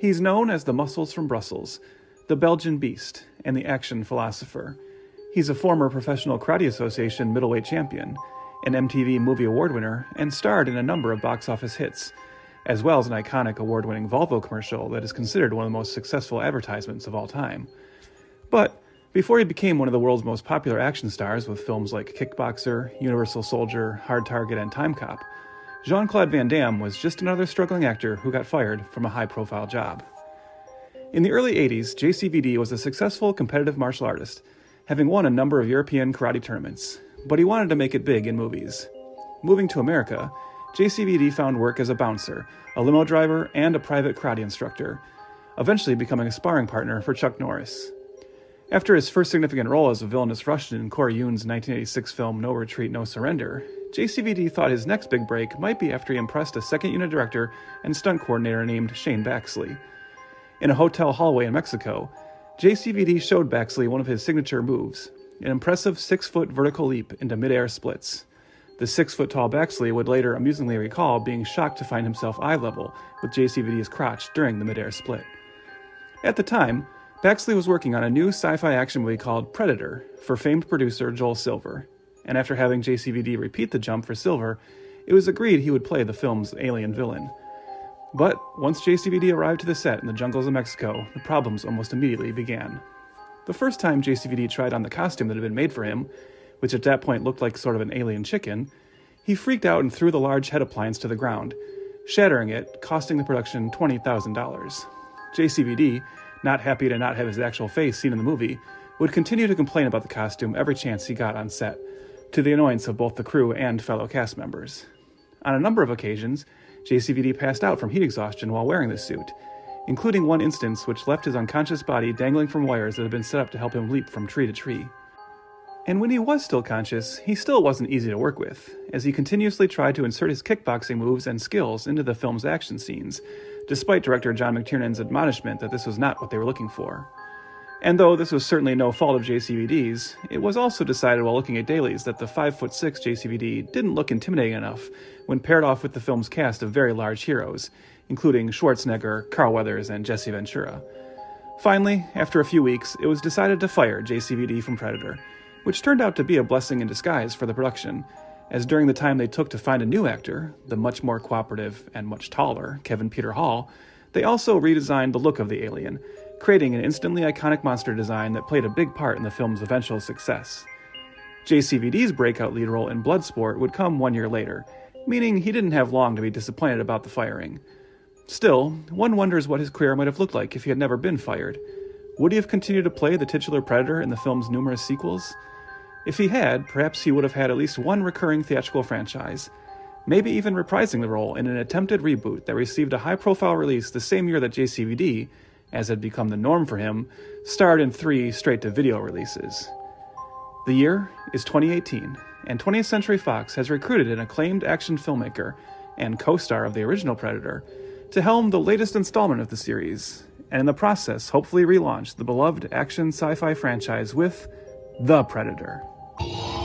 He's known as the Muscles from Brussels, the Belgian Beast, and the Action Philosopher. He's a former Professional Karate Association middleweight champion, an MTV Movie Award winner, and starred in a number of box office hits, as well as an iconic award-winning Volvo commercial that is considered one of the most successful advertisements of all time. But before he became one of the world's most popular action stars with films like Kickboxer, Universal Soldier, Hard Target, and Time Cop, Jean-Claude Van Damme was just another struggling actor who got fired from a high-profile job. In the early 80s, JCVD was a successful competitive martial artist, having won a number of European karate tournaments, but he wanted to make it big in movies. Moving to America, JCVD found work as a bouncer, a limo driver, and a private karate instructor, eventually becoming a sparring partner for Chuck Norris. After his first significant role as a villainous Russian in Corey Yun's 1986 film No Retreat, No Surrender, JCVD thought his next big break might be after he impressed a second-unit director and stunt coordinator named Shane Baxley. In a hotel hallway in Mexico, JCVD showed Baxley one of his signature moves, an impressive 6-foot vertical leap into mid-air splits. The 6-foot-tall Baxley would later amusingly recall being shocked to find himself eye-level with JCVD's crotch during the mid-air split. At the time, Baxley was working on a new sci-fi action movie called Predator for famed producer Joel Silver, and after having JCVD repeat the jump for Silver, it was agreed he would play the film's alien villain. But once JCVD arrived to the set in the jungles of Mexico, the problems almost immediately began. The first time JCVD tried on the costume that had been made for him, which at that point looked like sort of an alien chicken, he freaked out and threw the large head appliance to the ground, shattering it, costing the production $20,000. JCVD, not happy to not have his actual face seen in the movie, would continue to complain about the costume every chance he got on set, to the annoyance of both the crew and fellow cast members. On a number of occasions, JCVD passed out from heat exhaustion while wearing the suit, including one instance which left his unconscious body dangling from wires that had been set up to help him leap from tree to tree. And when he was still conscious, he still wasn't easy to work with, as he continuously tried to insert his kickboxing moves and skills into the film's action scenes, despite director John McTiernan's admonishment that this was not what they were looking for. And though this was certainly no fault of JCVD's, it was also decided while looking at dailies that the 5'6" JCVD didn't look intimidating enough when paired off with the film's cast of very large heroes, including Schwarzenegger, Carl Weathers, and Jesse Ventura. Finally, after a few weeks, it was decided to fire JCVD from Predator, which turned out to be a blessing in disguise for the production, as during the time they took to find a new actor, the much more cooperative and much taller Kevin Peter Hall, they also redesigned the look of the alien, creating an instantly iconic monster design that played a big part in the film's eventual success. JCVD's breakout lead role in Bloodsport would come 1 year later, meaning he didn't have long to be disappointed about the firing. Still, one wonders what his career might have looked like if he had never been fired. Would he have continued to play the titular Predator in the film's numerous sequels? If he had, perhaps he would have had at least one recurring theatrical franchise, maybe even reprising the role in an attempted reboot that received a high-profile release the same year that JCVD, as had become the norm for him, starred in 3 straight-to-video releases. The year is 2018, and 20th Century Fox has recruited an acclaimed action filmmaker and co-star of the original Predator to helm the latest installment of the series, and in the process hopefully relaunch the beloved action sci-fi franchise with The Predator. 0.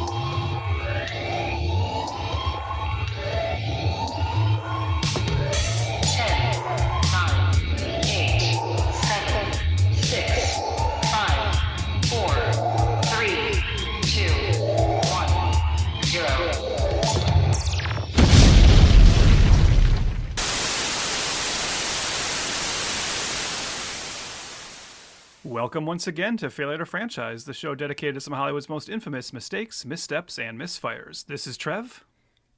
Welcome once again to Failure to Franchise, the show dedicated to some of Hollywood's most infamous mistakes, missteps, and misfires. This is Trev.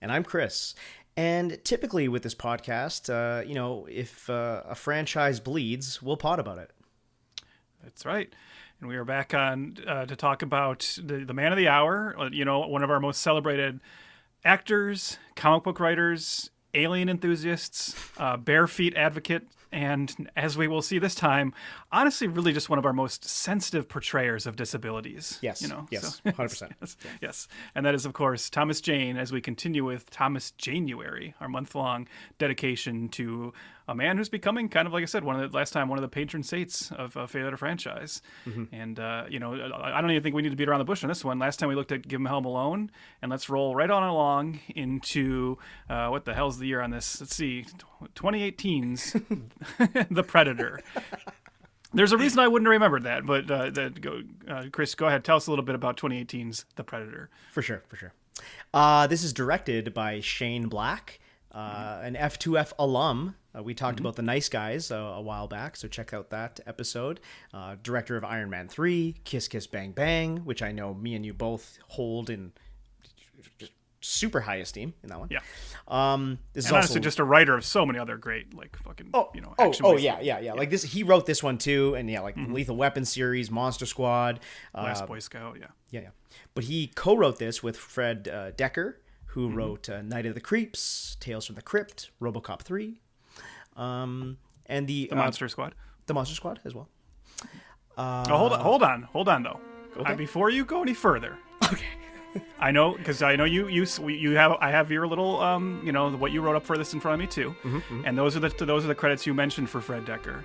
And I'm Chris. And typically with this podcast, if a franchise bleeds, we'll pod about it. That's right. And we are back on to talk about the man of the hour, one of our most celebrated actors, comic book writers, alien enthusiasts, bare feet advocate, and as we will see this time, honestly, really just one of our most sensitive portrayers of disabilities. Yes, yes, so, 100%. Yes. And that is, of course, Thomas Jane, as we continue with Thomas JANEuary, our month-long dedication to a man who's becoming kind of, like I said, one of the patron saints of Failure to franchise. And I don't even think we need to beat around the bush on this one. Last time we looked at Give 'Em Hell Alone, and let's roll right on along into what the hell's the year on this? Let's see, 2018's The Predator. There's a reason I wouldn't have remembered that, but Chris, go ahead. Tell us a little bit about 2018's The Predator. For sure. This is directed by Shane Black, an F2F alum. We talked about The Nice Guys a while back, so check out that episode. Director of Iron Man 3, Kiss Kiss Bang Bang, which I know me and you both hold in super high esteem in that one. Yeah. This is honestly also just a writer of so many other great, like, fucking, action movies. Yeah. Like this, he wrote this one too, and Lethal Weapon series, Monster Squad, Last Boy Scout, yeah. But he co-wrote this with Fred Dekker, who wrote Night of the Creeps, Tales from the Crypt, RoboCop 3, and the Monster Squad. The Monster Squad as well. Hold on though. Okay. Before you go any further. Okay. I know, because I know I have your little what you wrote up for this in front of me too, and those are the credits you mentioned for Fred Dekker.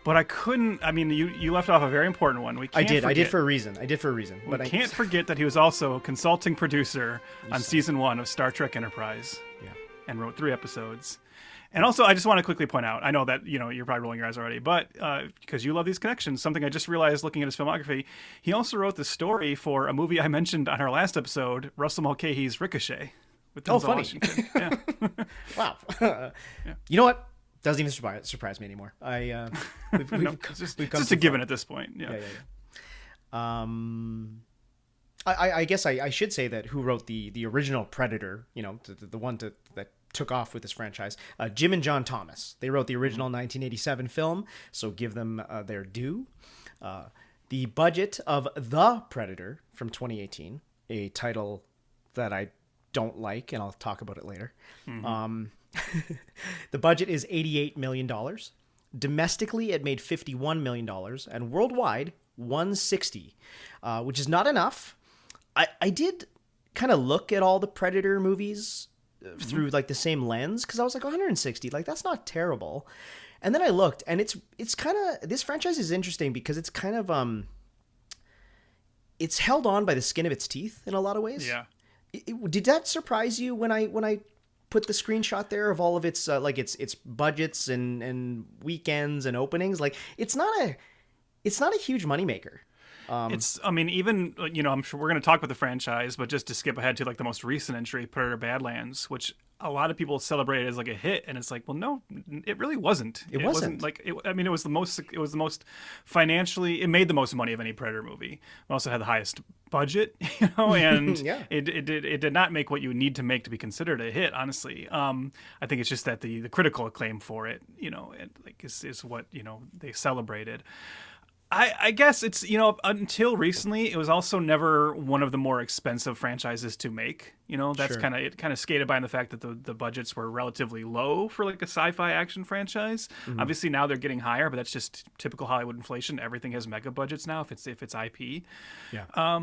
But I couldn't. I mean, you left off a very important one. I did for a reason. But I can't forget that he was also a consulting producer on season 1 of Star Trek Enterprise. Yeah. And wrote 3 episodes. And also, I just want to quickly point out, I know that, you're probably rolling your eyes already, but because you love these connections, something I just realized looking at his filmography, he also wrote the story for a movie I mentioned on our last episode, Russell Mulcahy's Ricochet. With Denzel funny. Washington. Yeah. Wow. You know what? Doesn't even surprise me anymore. It's just a given at this point. Yeah. I guess I should say that who wrote the original Predator, the one that took off with this franchise, Jim and John Thomas. They wrote the original 1987 film, so give them their due. The budget of The Predator from 2018, a title that I don't like, and I'll talk about it later. The budget is $88 million. Domestically, it made $51 million, and worldwide, $160, which is not enough. I did kind of look at all the Predator movies through like the same lens, because I was like, 160, like that's not terrible. And then I looked, and it's kind of, this franchise is interesting because it's kind of it's held on by the skin of its teeth in a lot of ways. Yeah. Did that surprise you when I put the screenshot there of all of its its budgets and weekends and openings? Like it's not a huge moneymaker. I'm sure we're going to talk about the franchise, but just to skip ahead to like the most recent entry, Predator Badlands, which a lot of people celebrate as like a hit, and it's like, well, no, it really wasn't. It wasn't like it was the most financially, it made the most money of any Predator movie. It also had the highest budget, and yeah. it did not make what you would need to make to be considered a hit, honestly. I think it's just that the critical acclaim for it, is what, they celebrated. I guess it's, until recently, it was also never one of the more expensive franchises to make. That's Sure. kind of skated by in the fact that the budgets were relatively low for like a sci-fi action franchise. Obviously now they're getting higher, but that's just typical Hollywood inflation. Everything has mega budgets now if it's IP. Yeah.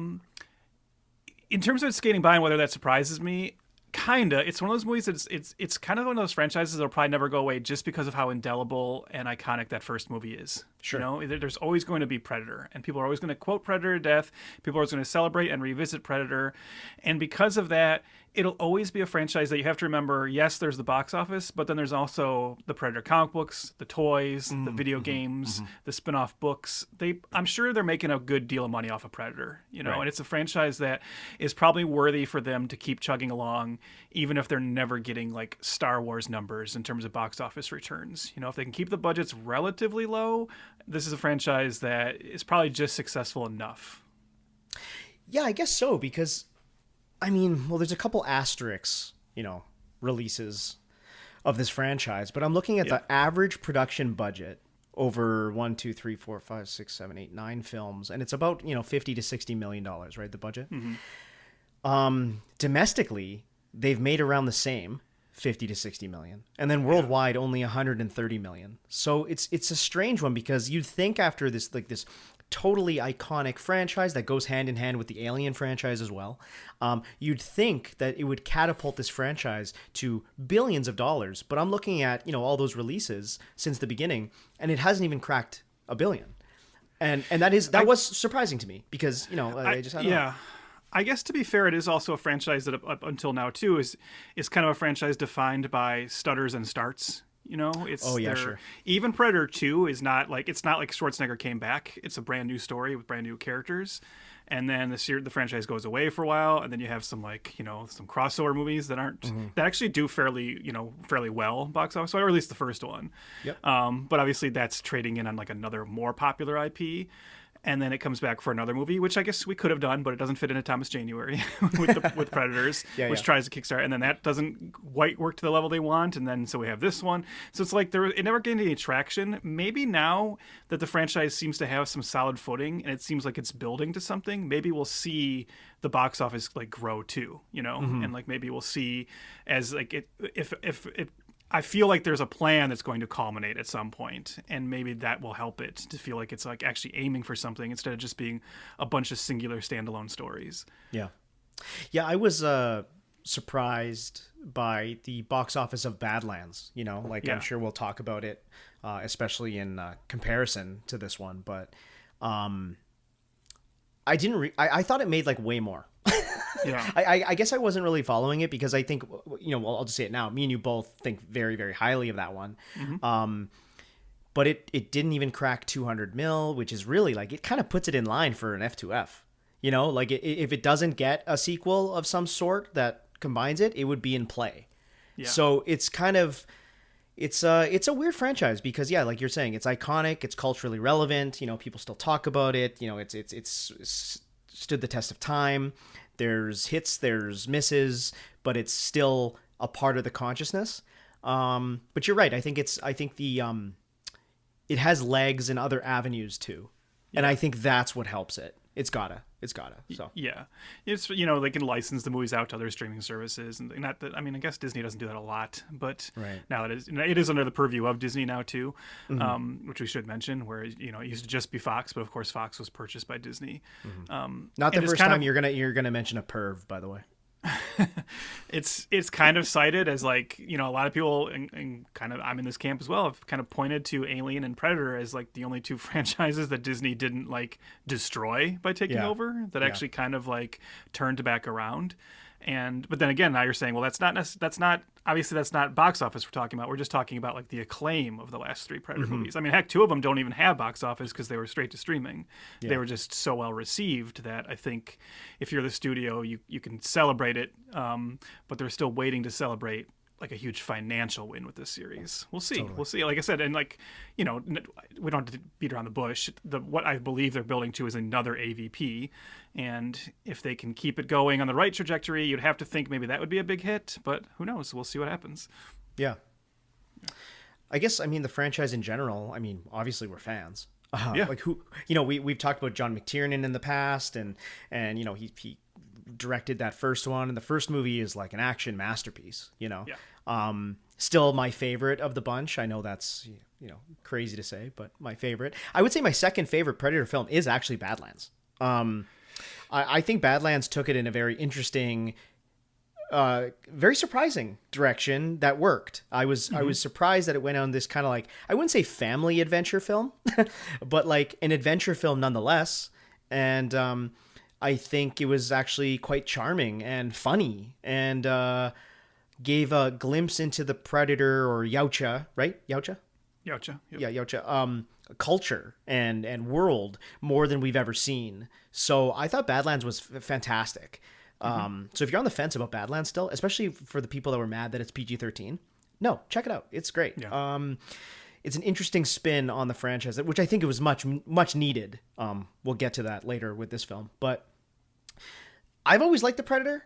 In terms of it skating by and whether that surprises me, kinda. It's one of those movies that it's kind of one of those franchises that'll probably never go away just because of how indelible and iconic that first movie is. Sure. There's always going to be Predator, and people are always going to quote Predator to death. People are always going to celebrate and revisit Predator, and because of that, it'll always be a franchise that you have to remember. Yes, there's the box office, but then there's also the Predator comic books, the toys, the video games, the spin-off books. I'm sure they're making a good deal of money off of Predator, Right. and it's a franchise that is probably worthy for them to keep chugging along, even if they're never getting like Star Wars numbers in terms of box office returns. If they can keep the budgets relatively low, this is a franchise that is probably just successful enough. Yeah, I guess so, because there's a couple asterisks, releases of this franchise, but I'm looking at the average production budget over 1, 2, 3, 4, 5, 6, 7, 8, 9 films, and it's about, $50 to $60 million, right? The budget. Domestically, they've made around the same, 50 to 60 million, and then worldwide only 130 million. So it's a strange one, because you'd think after this totally iconic franchise that goes hand in hand with the Alien franchise as well. You'd think that it would catapult this franchise to billions of dollars, but I'm looking at, all those releases since the beginning, and it hasn't even cracked $1 billion. And that was surprising to me because, I don't know. I guess to be fair, it is also a franchise that up until now too is kind of a franchise defined by stutters and starts. Sure. Even Predator 2 is not like, it's not like Schwarzenegger came back. It's a brand new story with brand new characters. And then the franchise goes away for a while, and then you have some some crossover movies that aren't that actually do fairly well box office, or at least the first one. Yep. But obviously that's trading in on like another more popular IP. And then it comes back for another movie, which I guess we could have done, but it doesn't fit into Thomas JANEuary with Predators, which tries to kickstart, and then that doesn't quite work to the level they want, and then so we have this one. So it's like it never gained any traction. Maybe now that the franchise seems to have some solid footing, and it seems like it's building to something, maybe we'll see the box office like grow too, and like maybe we'll see as like if I feel like there's a plan that's going to culminate at some point, and maybe that will help it to feel like it's like actually aiming for something instead of just being a bunch of singular standalone stories. Yeah. I was surprised by the box office of Badlands, I'm sure we'll talk about it, especially in comparison to this one, but I thought it made like way more. Yeah. I guess I wasn't really following it because I think, I'll just say it now. Me and you both think very, very highly of that one. But it didn't even crack 200 mil, which is really like, it kind of puts it in line for an F2F. Like if it doesn't get a sequel of some sort that combines it, it would be in play. Yeah. So it's kind of, it's a weird franchise because like you're saying, it's iconic, it's culturally relevant. People still talk about it. It's stood the test of time. There's hits, there's misses, but it's still a part of the consciousness. But you're right. I think the it has legs in other avenues too, and I think that's what helps it. It's gotta. So it's they can license the movies out to other streaming services, and not that I guess Disney doesn't do that a lot, but now it is under the purview of Disney now too, which we should mention. Where it used to just be Fox, but of course Fox was purchased by Disney. Not the first time you're gonna mention a perv, by the way. It's kind of cited as like a lot of people and kind of I'm in this camp as well have kind of pointed to Alien and Predator as like the only two franchises that Disney didn't like destroy by taking over, that actually kind of like turned back around. But then again, now you're saying, well, that's not obviously that's not box office we're talking about. We're just talking about like the acclaim of the last three Predator movies. Heck, two of them don't even have box office because they were straight to streaming. They were just so well received that I think if you're the studio, you can celebrate it, but they're still waiting to celebrate like a huge financial win with this series. We'll see. Totally. We'll see. Like I said, and like, we don't have to beat around the bush. What I believe they're building to is another AVP. And if they can keep it going on the right trajectory, you'd have to think maybe that would be a big hit, but who knows? We'll see what happens. Yeah. I guess, the franchise in general, obviously we're fans. Like who, we've talked about John McTiernan in the past and he directed that first one, and the first movie is like an action masterpiece, still my favorite of the bunch. I know that's crazy to say, but my favorite. I would say my second favorite Predator film is actually Badlands. I think Badlands took it in a very interesting, very surprising direction that worked. I was surprised that it went on this kind of like, I wouldn't say family adventure film, but like an adventure film nonetheless. And I think it was actually quite charming and funny, and gave a glimpse into the Predator or Yautja, right? Yautja? Yautja. Yep. Yeah, Yautja. Culture and world more than we've ever seen. So I thought Badlands was fantastic. So if you're on the fence about Badlands still, especially for the people that were mad that it's PG-13, no, check it out. It's great. Yeah. It's an interesting spin on the franchise, which I think it was much needed. We'll get to that later with this film, but I've always liked the Predator.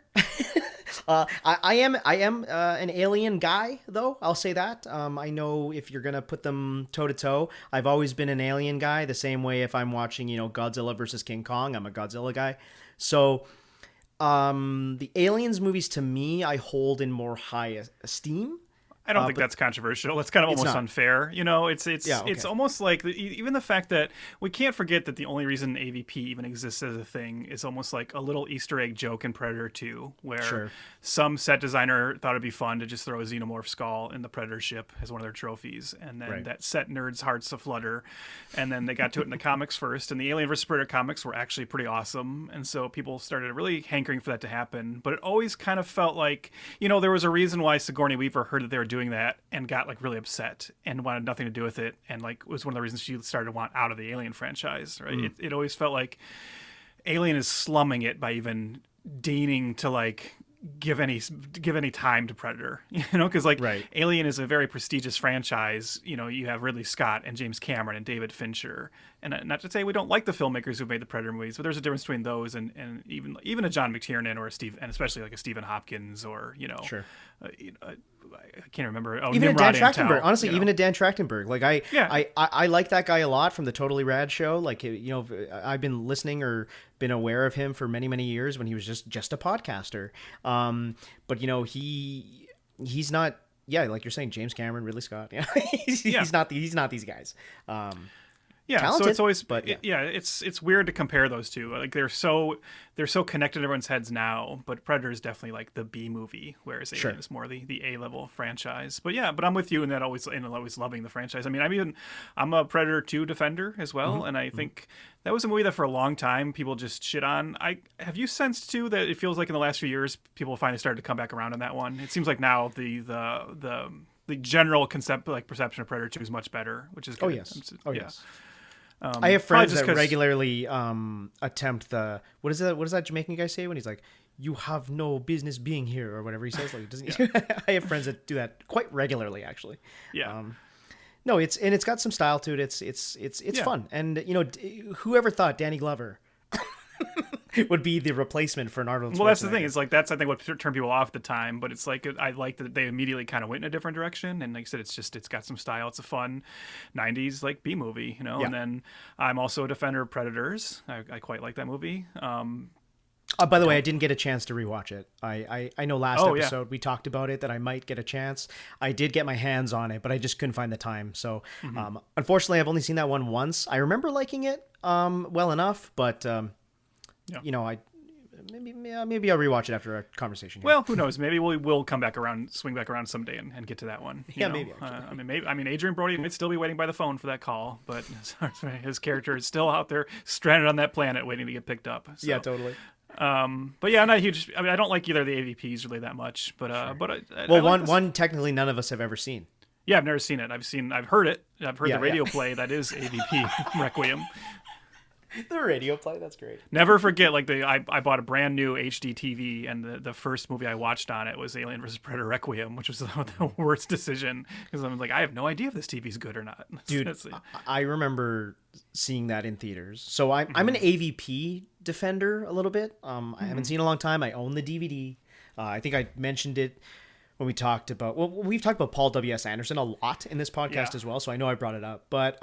I am an Alien guy, though. I'll say that. I know if you're gonna put them toe to toe, I've always been an Alien guy. The same way if I'm watching, Godzilla versus King Kong, I'm a Godzilla guy. So, the Aliens movies to me, I hold in more high esteem. I don't think that's controversial. It's kind of almost not. unfair. You know, it's Yeah, okay. it's almost like even the fact that we can't forget that the only reason AVP even exists as a thing is almost like a little Easter egg joke in Predator 2, where Sure. some set designer thought it'd be fun to just throw a xenomorph skull in the Predator ship as one of their trophies, and then Right. that set nerds' hearts to flutter. And then they got to it in the comics first, and the Alien vs. Predator comics were actually pretty awesome, and so people started really hankering for that to happen. But it always kind of felt like, you know, there was a reason why Sigourney Weaver heard that they were doing that and got like really upset and wanted nothing to do with it, and like was one of the reasons she started to want out of the Alien franchise, right? It always felt like Alien is slumming it by even deigning to like give any time to Predator, you know, because like Right. Alien is a very prestigious franchise. You know, you have Ridley Scott and James Cameron and David Fincher, and not to say we don't like the filmmakers who've made the Predator movies, but there's a difference between those and even a John McTiernan or a Steve, and especially like a Stephen Hopkins or, you know, Sure. I can't remember. Oh, Even a Dan Nimrod Trachtenberg, Antal, honestly, you know. even a Dan Trachtenberg. Like Yeah. I like that guy a lot from the Totally Rad show. Like, you know, I've been listening or been aware of him for many, many years when he was just a podcaster. But you know, he's not. Yeah, like you're saying, James Cameron, Ridley Scott. Yeah, he's not these guys. Yeah, talented, so it's always, but yeah. it's weird to compare those two. Like they're so connected in everyone's heads now. But Predator is definitely like the B movie, whereas Alien is more the A level franchise. But yeah, I'm with you in that always loving the franchise. I mean, I'm a Predator 2 defender as well, and I think that was a movie that for a long time people just shit on. Have you sensed too that it feels like in the last few years people finally started to come back around on that one? It seems like now the general perception of Predator 2 is much better, which is good. Oh yes. Oh Yeah. yes. I have friends that 'cause- regularly attempt the what is that Jamaican guy say when he's like, "You have no business being here" or whatever he says. Like, doesn't he? I have friends that do that quite regularly, actually. Yeah. No, it's got some style to it. It's fun, and you know, whoever thought Danny Glover would be the replacement for an Arnold Schwarzenegger? Well, that's the thing. It's like that's I think what turned people off at the time. But it's like I like that they immediately kind of went in a different direction. And like I said, it's got some style. It's a fun '90s like B movie, you know. Yeah. And then I'm also a defender of Predators. I quite like that movie. By the way, I didn't get a chance to rewatch it. I know last Oh, yeah. episode we talked about it, that I might get a chance. I did get my hands on it, but I just couldn't find the time. So unfortunately, I've only seen that one once. I remember liking it well enough, but you know, maybe I'll rewatch it after our conversation here. Well, who knows? Maybe we'll come back around, swing back around someday, and get to that one. You Yeah, know? maybe, actually. I mean, Adrian Brody might still be waiting by the phone for that call, but his character is still out there, stranded on that planet, waiting to get picked up. So, yeah, totally. But yeah, I'm not a huge. I mean, I don't like either of the AVPs really that much. But but I Well, like this. one technically none of us have ever seen. Yeah, I've never seen it. I've heard it. I've heard Yeah, the radio yeah. play that is AVP Requiem. The radio play, that's great. Never forget, like I bought a brand new HD TV, and the first movie I watched on it was Alien vs. Predator Requiem, which was the worst decision because I was like, I have no idea if this TV's good or not. Dude, I remember seeing that in theaters. So I'm an AVP defender a little bit. I haven't seen it in a long time. I own the DVD. I think I mentioned it when we talked about, well, we've talked about Paul W.S. Anderson a lot in this podcast as well, so I know I brought it up. But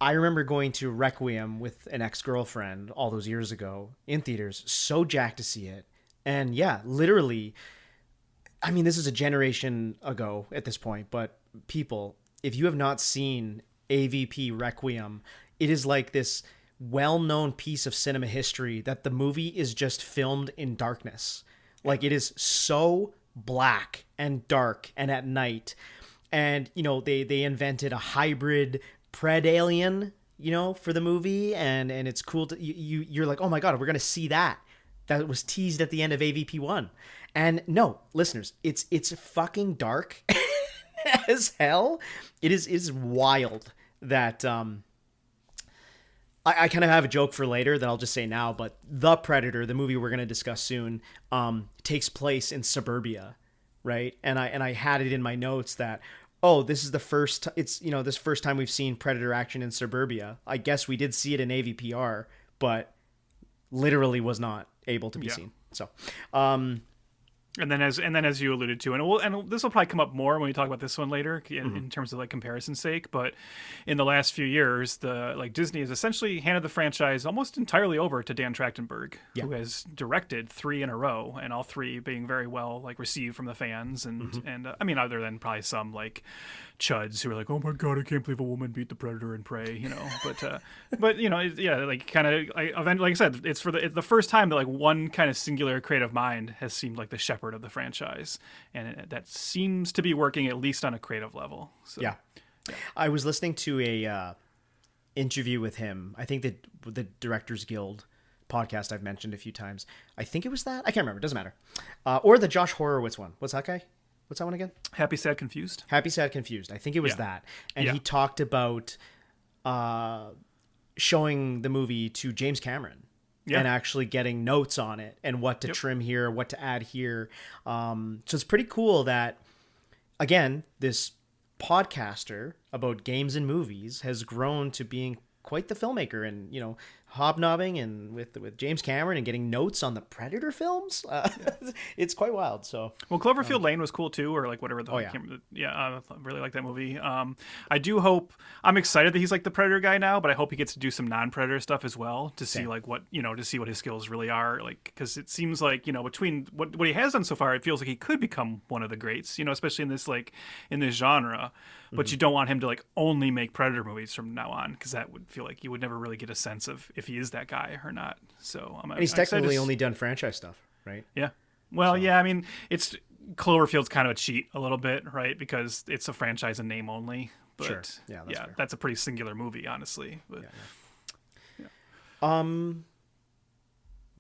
I remember going to Requiem with an ex-girlfriend all those years ago in theaters, so jacked to see it. And yeah, literally, I mean, this is a generation ago at this point, but people, if you have not seen AVP Requiem, it is like this well-known piece of cinema history that the movie is just filmed in darkness. Like, it is so black and dark and at night. And, you know, they invented a hybrid Pred alien, you know, for the movie, and it's cool to you're like, oh my god, we're gonna see that was teased at the end of AVP1. And no, listeners, it's fucking dark as hell. It is wild that I kind of have a joke for later that I'll just say now, but The Predator, the movie we're going to discuss soon, takes place in suburbia, right? And I had it in my notes that, oh, this is the first, this first time we've seen Predator action in suburbia. I guess we did see it in AVPR, but literally was not able to be seen. So, And then as you alluded to, and this will probably come up more when we talk about this one later in terms of like comparison's sake. But in the last few years, Disney has essentially handed the franchise almost entirely over to Dan Trachtenberg, who has directed 3 in a row, and all 3 being very well like received from the fans. And I mean, other than probably some like chuds who are like, oh my god, I can't believe a woman beat the Predator in Prey, you know. But you know, like kind of like I said, it's the first time that like one kind of singular creative mind has seemed like the shepherd of the franchise, and that seems to be working at least on a creative level. So, yeah. I was listening to a interview with him. I think that the Directors Guild podcast I've mentioned a few times. I think it was that. I can't remember. It doesn't matter. Or the Josh Horowitz one. What's that guy? What's that one again? Happy, Sad, Confused. Happy, Sad, Confused. I think it was that. And he talked about showing the movie to James Cameron. And actually getting notes on it and what to trim here, what to add here. So it's pretty cool that, again, this podcaster about games and movies has grown to being quite the filmmaker, and, you know, hobnobbing and with James Cameron and getting notes on the Predator films. It's quite wild. So, well, Cloverfield Lane was cool too, or like whatever. I really like that movie. I do hope, I'm excited that he's like the Predator guy now, but I hope he gets to do some non-Predator stuff as well to see like what, you know, to see what his skills really are. Like, because it seems like, you know, between what he has done so far, it feels like he could become one of the greats, you know, especially in this genre. But you don't want him to like only make Predator movies from now on, because that would feel like you would never really get a sense of if he is that guy or not. So and he's technically only done franchise stuff, right? Yeah. Well, yeah. I mean, it's Cloverfield's kind of a cheat a little bit, right? Because it's a franchise in name only. But sure. Yeah, that's a pretty singular movie, honestly. But,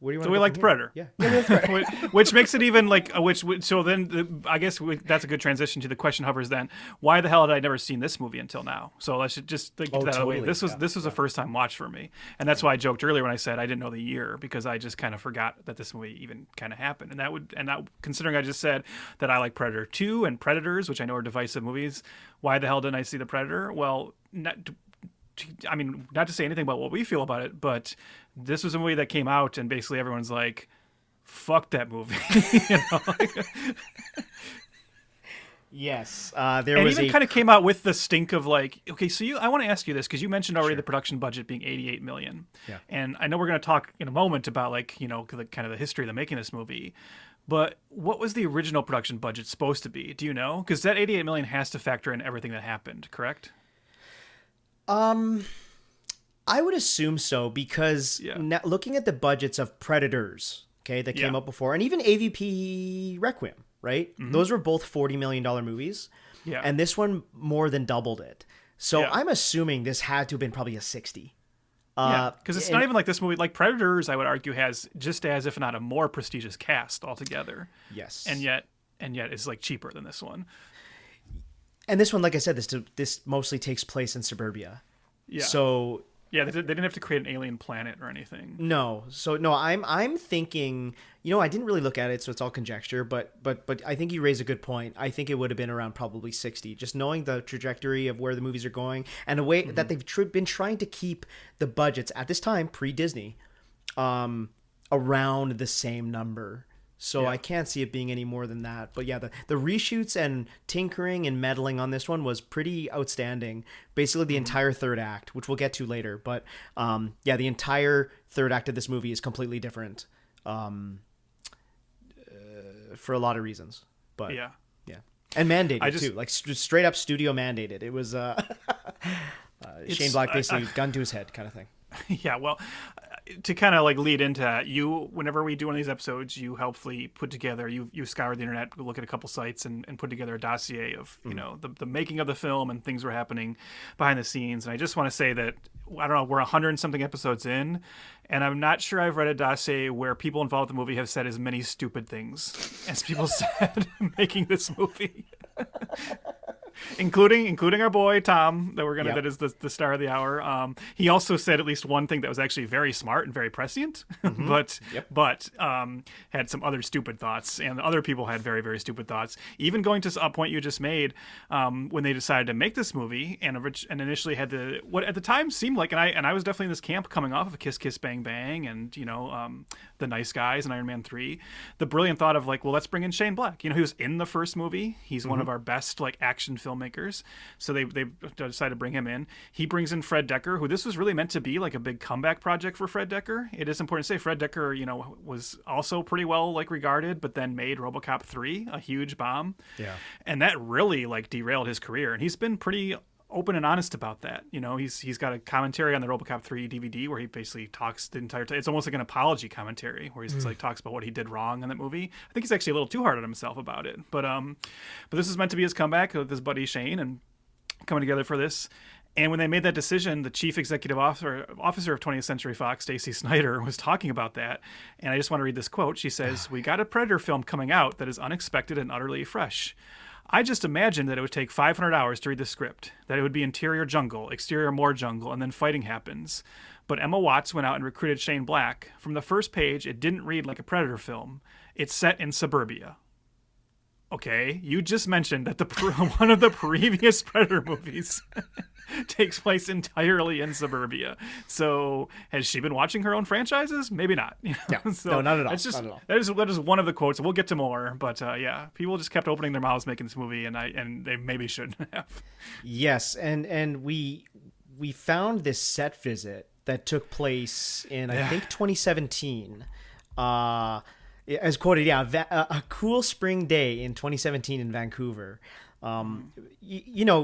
What do you want so we like the Predator, which makes it even like So then I guess that's a good transition to the question hovers. Then why the hell had I never seen this movie until now? So let's just get that out of the way. This was a first time watch for me, and that's why I joked earlier when I said I didn't know the year, because I just kind of forgot that this movie even kind of happened. And considering I just said that I like Predator 2 and Predators, which I know are divisive movies, why the hell didn't I see the Predator? Well, not to say anything about what we feel about it, but this was a movie that came out and basically everyone's like, fuck that movie. You know? Yes. Kind of came out with the stink of like, okay, so I want to ask you this, because you mentioned already the production budget being $88 million. Yeah. And I know we're going to talk in a moment about like, you know, kind of the history of the making of this movie. But what was the original production budget supposed to be? Do you know? Because that $88 million has to factor in everything that happened, correct? I would assume so, because looking at the budgets of Predators, that came up before, and even AVP Requiem, right? Mm-hmm. Those were both $40 million movies. Yeah. And this one more than doubled it. So I'm assuming this had to have been probably a 60. Because it's not even like this movie. Like Predators, I would argue, has just as, if not a more prestigious cast altogether. Yes. And yet it's like cheaper than this one. And this one, like I said, this mostly takes place in suburbia. Yeah. So they didn't have to create an alien planet or anything. No. So no, I'm thinking. You know, I didn't really look at it, so it's all conjecture. But I think you raise a good point. I think it would have been around probably 60, just knowing the trajectory of where the movies are going and the way that they've been trying to keep the budgets at this time pre-Disney around the same number. So I can't see it being any more than that. But yeah, the reshoots and tinkering and meddling on this one was pretty outstanding. Basically the entire third act, which we'll get to later. But the entire third act of this movie is completely different for a lot of reasons. But yeah. And mandated too. Like straight up studio mandated. It was Shane Black basically gun to his head kind of thing. Yeah, well, to kind of like lead into that, whenever we do one of these episodes, you helpfully put together, you scour the internet, look at a couple sites and put together a dossier of, you know, the making of the film and things were happening behind the scenes. And I just want to say that, I don't know, we're 100 and something episodes in, and I'm not sure I've read a dossier where people involved with the movie have said as many stupid things as people said making this movie. including our boy Tom that Yep. that is the star of the hour. He also said at least one thing that was actually very smart and very prescient, but had some other stupid thoughts, and other people had very, very stupid thoughts. Even going to a point you just made, when they decided to make this movie and initially had what at the time seemed like, and I was definitely in this camp coming off of Kiss Kiss Bang Bang and The Nice Guys and Iron Man 3, the brilliant thought of like, well, let's bring in Shane Black. He was in the first movie. He's one of our best like action filmmakers. So they decided to bring him in. He brings in Fred Dekker, who this was really meant to be like a big comeback project for Fred Dekker. It is important to say Fred Dekker, was also pretty well like regarded, but then made RoboCop 3 a huge bomb. Yeah. And that really like derailed his career. And he's been pretty open and honest about that. He's got a commentary on the RoboCop 3 DVD where he basically talks the entire time. It's almost like an apology commentary where he's like talks about what he did wrong in that movie. I think he's actually a little too hard on himself about it. But this is meant to be his comeback with his buddy Shane and coming together for this. And when they made that decision, the chief executive officer of 20th Century Fox, Stacey Snider, was talking about that. And I just want to read this quote. She says, "We got a Predator film coming out that is unexpected and utterly fresh. I just imagined that it would take 500 hours to read the script, that it would be interior jungle, exterior more jungle, and then fighting happens. But Emma Watts went out and recruited Shane Black. From the first page, it didn't read like a Predator film. It's set in suburbia." Okay, you just mentioned that one of the previous Predator movies takes place entirely in suburbia. So has she been watching her own franchises? Maybe not. Yeah. So no, not at all. It's just, not at all. That is one of the quotes. We'll get to more, but people just kept opening their mouths making this movie, and they maybe shouldn't have. Yes, and we found this set visit that took place in I think 2017. As quoted, a cool spring day in 2017 in Vancouver.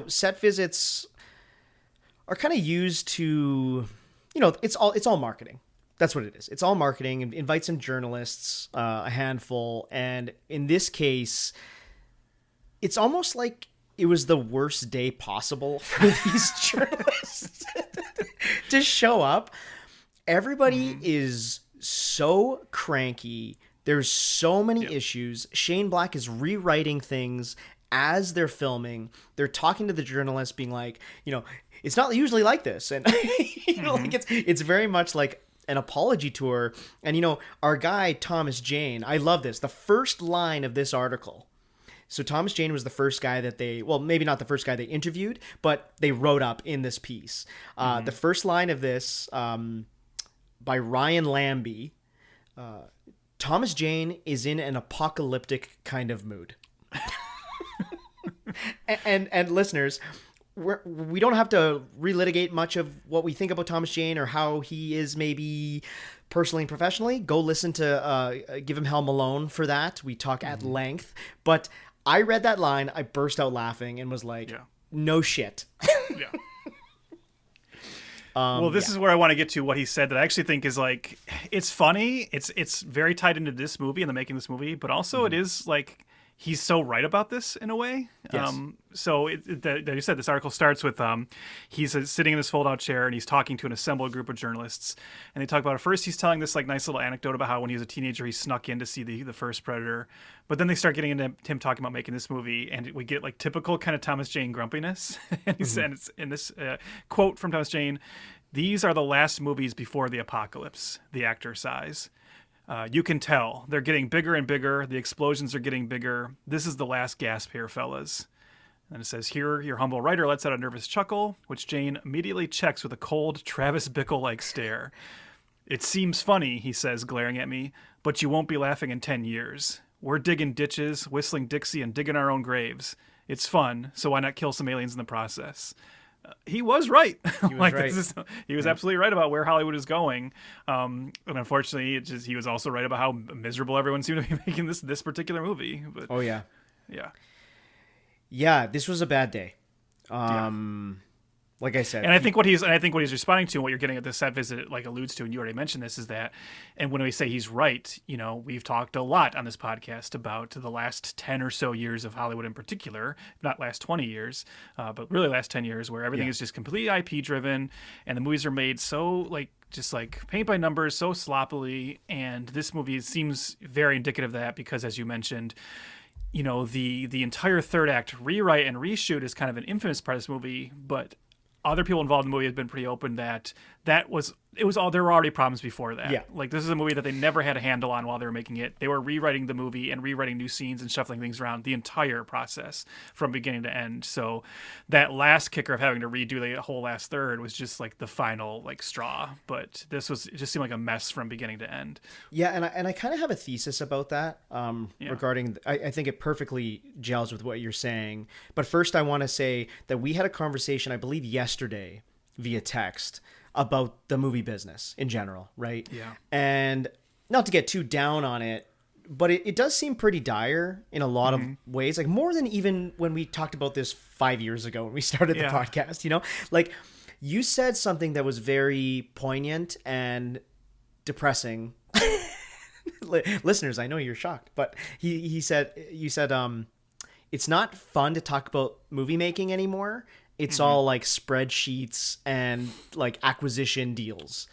Set visits are kind of used to, it's all marketing. That's what it is. It's all marketing. Invite some journalists, a handful, and in this case, it's almost like it was the worst day possible for these journalists to show up. Everybody is so cranky. There's so many issues. Shane Black is rewriting things as they're filming. They're talking to the journalists being like, it's not usually like this. And like it's very much like an apology tour. And our guy Thomas Jane, I love this. The first line of this article. So Thomas Jane was the first guy that maybe not the first guy they interviewed, but they wrote up in this piece. The first line of this by Ryan Lambie, Thomas Jane is in an apocalyptic kind of mood. and listeners, we don't have to relitigate much of what we think about Thomas Jane or how he is maybe personally and professionally. Go listen to Give Him Helm Alone for that. We talk at length. But I read that line, I burst out laughing and was like, no shit. Yeah. Well, this is where I want to get to what he said that I actually think is like, it's funny. It's very tied into this movie and the making of this movie, but also it is like, he's so right about this in a way. Yes. So that you said, this article starts with he's sitting in this fold-out chair and he's talking to an assembled group of journalists, and they talk about it. First, he's telling this like nice little anecdote about how when he was a teenager he snuck in to see the first Predator, but then they start getting into him talking about making this movie, and we get like typical kind of Thomas Jane grumpiness. And he said, it's in this quote from Thomas Jane, "These are the last movies before the apocalypse," the actor sighs. "You can tell. They're getting bigger and bigger. The explosions are getting bigger. This is the last gasp here, fellas." And it says, "Here, your humble writer lets out a nervous chuckle, which Jane immediately checks with a cold Travis Bickle-like stare. 'It seems funny,' he says, glaring at me, 'but you won't be laughing in 10 years. We're digging ditches, whistling Dixie, and digging our own graves. It's fun, so why not kill some aliens in the process?'" He was right. He was right. He was absolutely right about where Hollywood is going. And unfortunately, he was also right about how miserable everyone seemed to be making this particular movie. But, oh, yeah. Yeah. Yeah, this was a bad day. Like I said, and I think what he's responding to, and what you're getting at this set visit, like alludes to, and you already mentioned this, is that, and when we say he's right, we've talked a lot on this podcast about the last 10 or so years of Hollywood in particular, not last 20 years, but really last 10 years, where everything is just completely IP driven, and the movies are made so just like paint by numbers, so sloppily, and this movie seems very indicative of that because, as you mentioned, the entire third act rewrite and reshoot is kind of an infamous part of this movie, but other people involved in the movie have been pretty open that there were already problems before that. Yeah. Like, this is a movie that they never had a handle on while they were making it. They were rewriting the movie and rewriting new scenes and shuffling things around the entire process from beginning to end. So that last kicker of having to redo the whole last third was just like the final like straw. But it just seemed like a mess from beginning to end. Yeah, and I kind of have a thesis about that regarding. I think it perfectly gels with what you're saying. But first, I want to say that we had a conversation, I believe, yesterday via text about the movie business in general, right? Yeah. And not to get too down on it, but it does seem pretty dire in a lot of ways, like more than even when we talked about this 5 years ago when we started the podcast, Like, you said something that was very poignant and depressing. Listeners, I know you're shocked, but you said it's not fun to talk about movie making anymore. It's all like spreadsheets and like acquisition deals,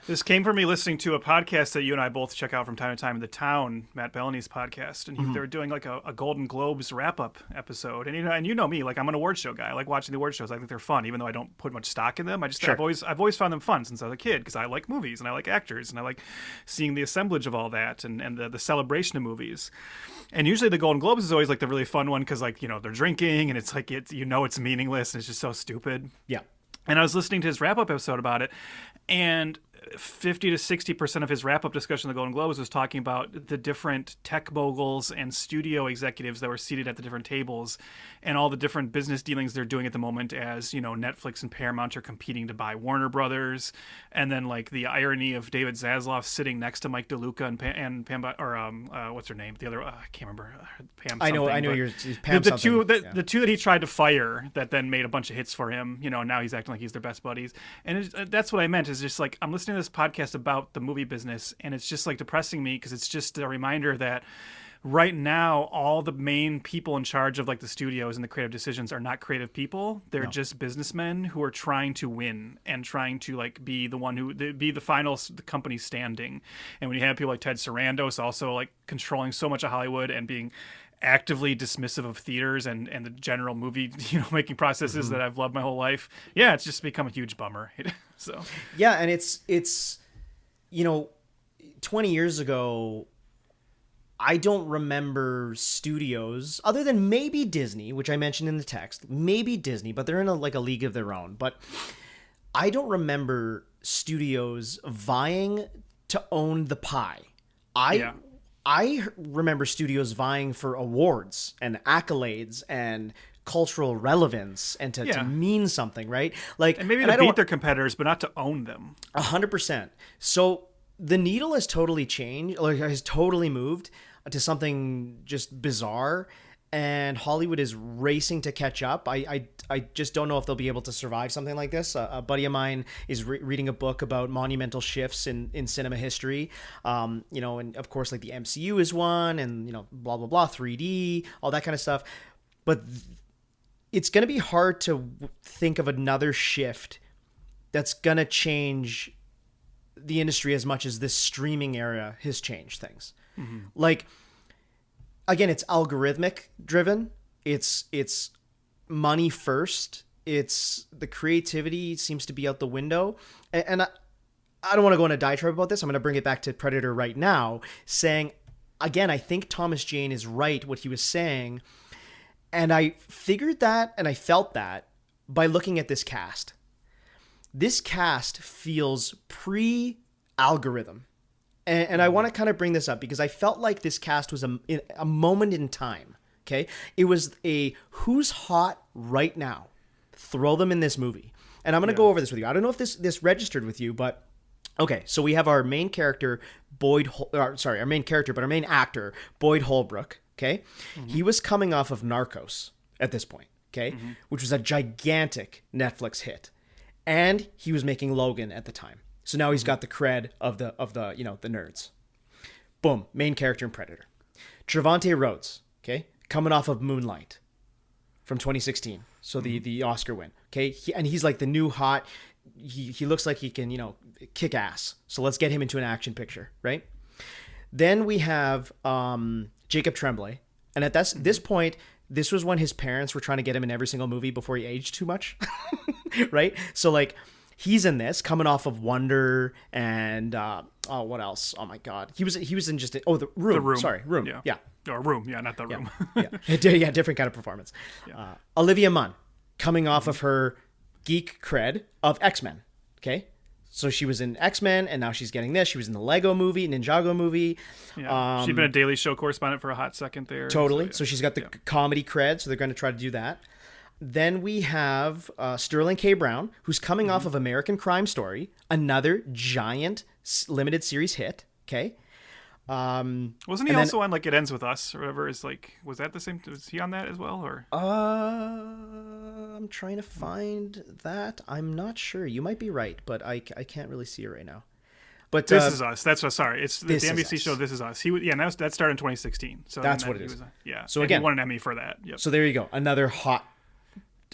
This came from me listening to a podcast that you and I both check out from time to time, The Town, Matt Bellany's podcast, and they were doing like a Golden Globes wrap-up episode. And you know me, like, I'm an award show guy. I like watching the award shows. I think they're fun, even though I don't put much stock in them. I've always found them fun since I was a kid, because I like movies and I like actors and I like seeing the assemblage of all that and the celebration of movies. And usually the Golden Globes is always like the really fun one, because like, they're drinking and it's like it's meaningless and it's just so stupid. Yeah. And I was listening to his wrap-up episode about it, and 50 to 60% of his wrap-up discussion of the Golden Globes was talking about the different tech moguls and studio executives that were seated at the different tables and all the different business dealings they're doing at the moment as, Netflix and Paramount are competing to buy Warner Brothers. And then, like, the irony of David Zaslav sitting next to Mike DeLuca and Pam, what's her name? The other, I can't remember. Pam something. I know you're Pam the two that he tried to fire that then made a bunch of hits for him, now he's acting like he's their best buddies. And that's what I meant, is just like, I'm listening to this podcast about the movie business, and it's just like depressing me, because it's just a reminder that right now all the main people in charge of like the studios and the creative decisions are not creative people. They're just businessmen who are trying to win and trying to like be the final company standing. And when you have people like Ted Sarandos also like controlling so much of Hollywood and being actively dismissive of theaters and the general movie making processes that I've loved my whole life, it's just become a huge bummer. So and it's 20 years ago, I don't remember studios other than maybe Disney, which I mentioned in the text, maybe Disney, but they're in a league of their own. But I don't remember studios vying to own the pie. I remember studios vying for awards and accolades and cultural relevance and to mean something, right? Like, and maybe to beat their competitors, but not to own them. 100%. So the needle has totally changed, or has totally moved to something just bizarre, and Hollywood is racing to catch up. I just don't know if they'll be able to survive something like this. A buddy of mine is reading a book about monumental shifts in cinema history. And of course, like the MCU is one, and blah blah blah, 3D, all that kind of stuff. But it's going to be hard to think of another shift that's going to change the industry as much as this streaming era has changed things. Like, again, it's algorithmic driven. It's money first. It's the creativity seems to be out the window. And I don't want to go on a diatribe about this. I'm going to bring it back to Predator right now, saying, again, I think Thomas Jane is right, what he was saying. And I figured that, and I felt that by looking at this cast. This cast feels pre-algorithm. And I want to kind of bring this up because I felt like this cast was a moment in time, okay? It was a who's hot right now. Throw them in this movie. And I'm going to go over this with you. I don't know if this registered with you, but okay. So we have our main character, our main actor, Boyd Holbrook, okay? He was coming off of Narcos at this point, okay? Which was a gigantic Netflix hit. And he was making Logan at the time. So now he's got the cred of the the nerds. Boom, main character in Predator. Trevante Rhodes, okay, coming off of Moonlight from 2016. So the Oscar win, okay, he's like the new hot. He looks like he can kick ass. So let's get him into an action picture, right? Then we have Jacob Tremblay And at this point, this was when his parents were trying to get him in every single movie before he aged too much, right? So like, he's in this, coming off of Wonder and what else? Oh my God, he was in just the Room. The Room. Sorry, Room. Yeah. Yeah. Or Room. Yeah, not The Room. Yeah, different kind of performance. Yeah. Olivia Munn, coming off of her geek cred of X-Men. Okay. So she was in X-Men, and now she's getting this. She was in the Lego movie, Ninjago movie. Yeah. She'd been a Daily Show correspondent for a hot second there. Totally. So she's got the comedy cred, so they're going to try to do that. Then we have Sterling K. Brown, who's coming off of American Crime Story, another giant limited series hit. Okay. Wasn't he also on like It Ends With Us or whatever? Is like, was that the same? Was he on that as well? Or I'm trying to find that. I'm not sure. You might be right, but I can't really see it right now. But This Is Us. That's what. Sorry, it's the NBC Us. show. This Is Us. He and that started in 2016. So that's what it is. Yeah. So and again, he won an Emmy for that. Yep. So there you go. Another hot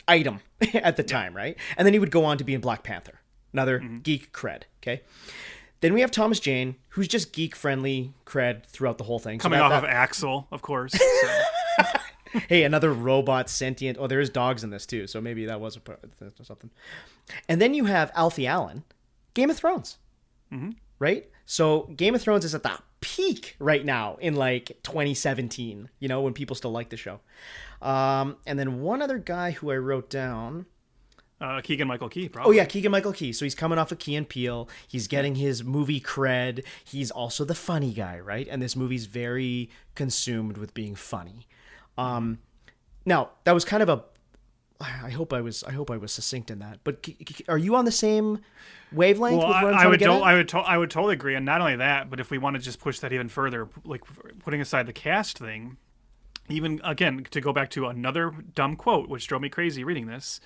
item at the time, right? And then he would go on to be in Black Panther. Another geek cred. Okay. Then we have Thomas Jane, who's just geek-friendly cred throughout the whole thing. Coming off of Axel, of course. So. Hey, another robot, sentient. Oh, there's dogs in this too, so maybe that was something. And then you have Alfie Allen, Game of Thrones, right? So Game of Thrones is at the peak right now in like 2017, when people still like the show. And then one other guy who I wrote down... Keegan-Michael Key, probably. Oh, yeah, Keegan-Michael Key. So he's coming off of Key and Peele. He's getting his movie cred. He's also the funny guy, right? And this movie's very consumed with being funny. Now, that was kind of a... I hope I was succinct in that. But are you on the same wavelength? Well, with what I'm trying to get at? I would totally agree. And not only that, but if we want to just push that even further, like putting aside the cast thing, even, again, to go back to another dumb quote, which drove me crazy reading this,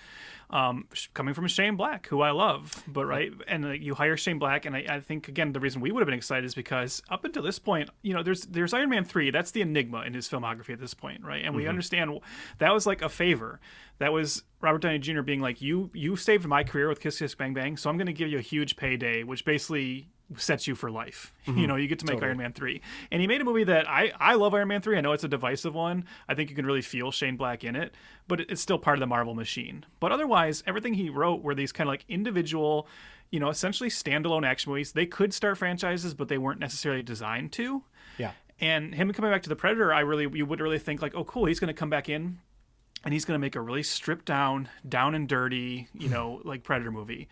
coming from Shane Black, who I love, but right, and you hire Shane Black, and I think, again, the reason we would have been excited is because up until this point, there's Iron Man 3, that's the enigma in his filmography at this point, right? And we understand that was like a favor. That was Robert Downey Jr. being like, you saved my career with Kiss Kiss Bang Bang, so I'm going to give you a huge payday, which basically sets you for life. You get to make Iron Man 3. And he made a movie that I love Iron Man 3. I know it's a divisive one. I think you can really feel Shane Black in it, but it's still part of the Marvel machine. But otherwise, everything he wrote were these kind of like individual, essentially standalone action movies. They could start franchises, but they weren't necessarily designed to. Yeah. And him coming back to The Predator, you would really think like, oh, cool, he's going to come back in and he's going to make a really stripped down and dirty, like Predator movie.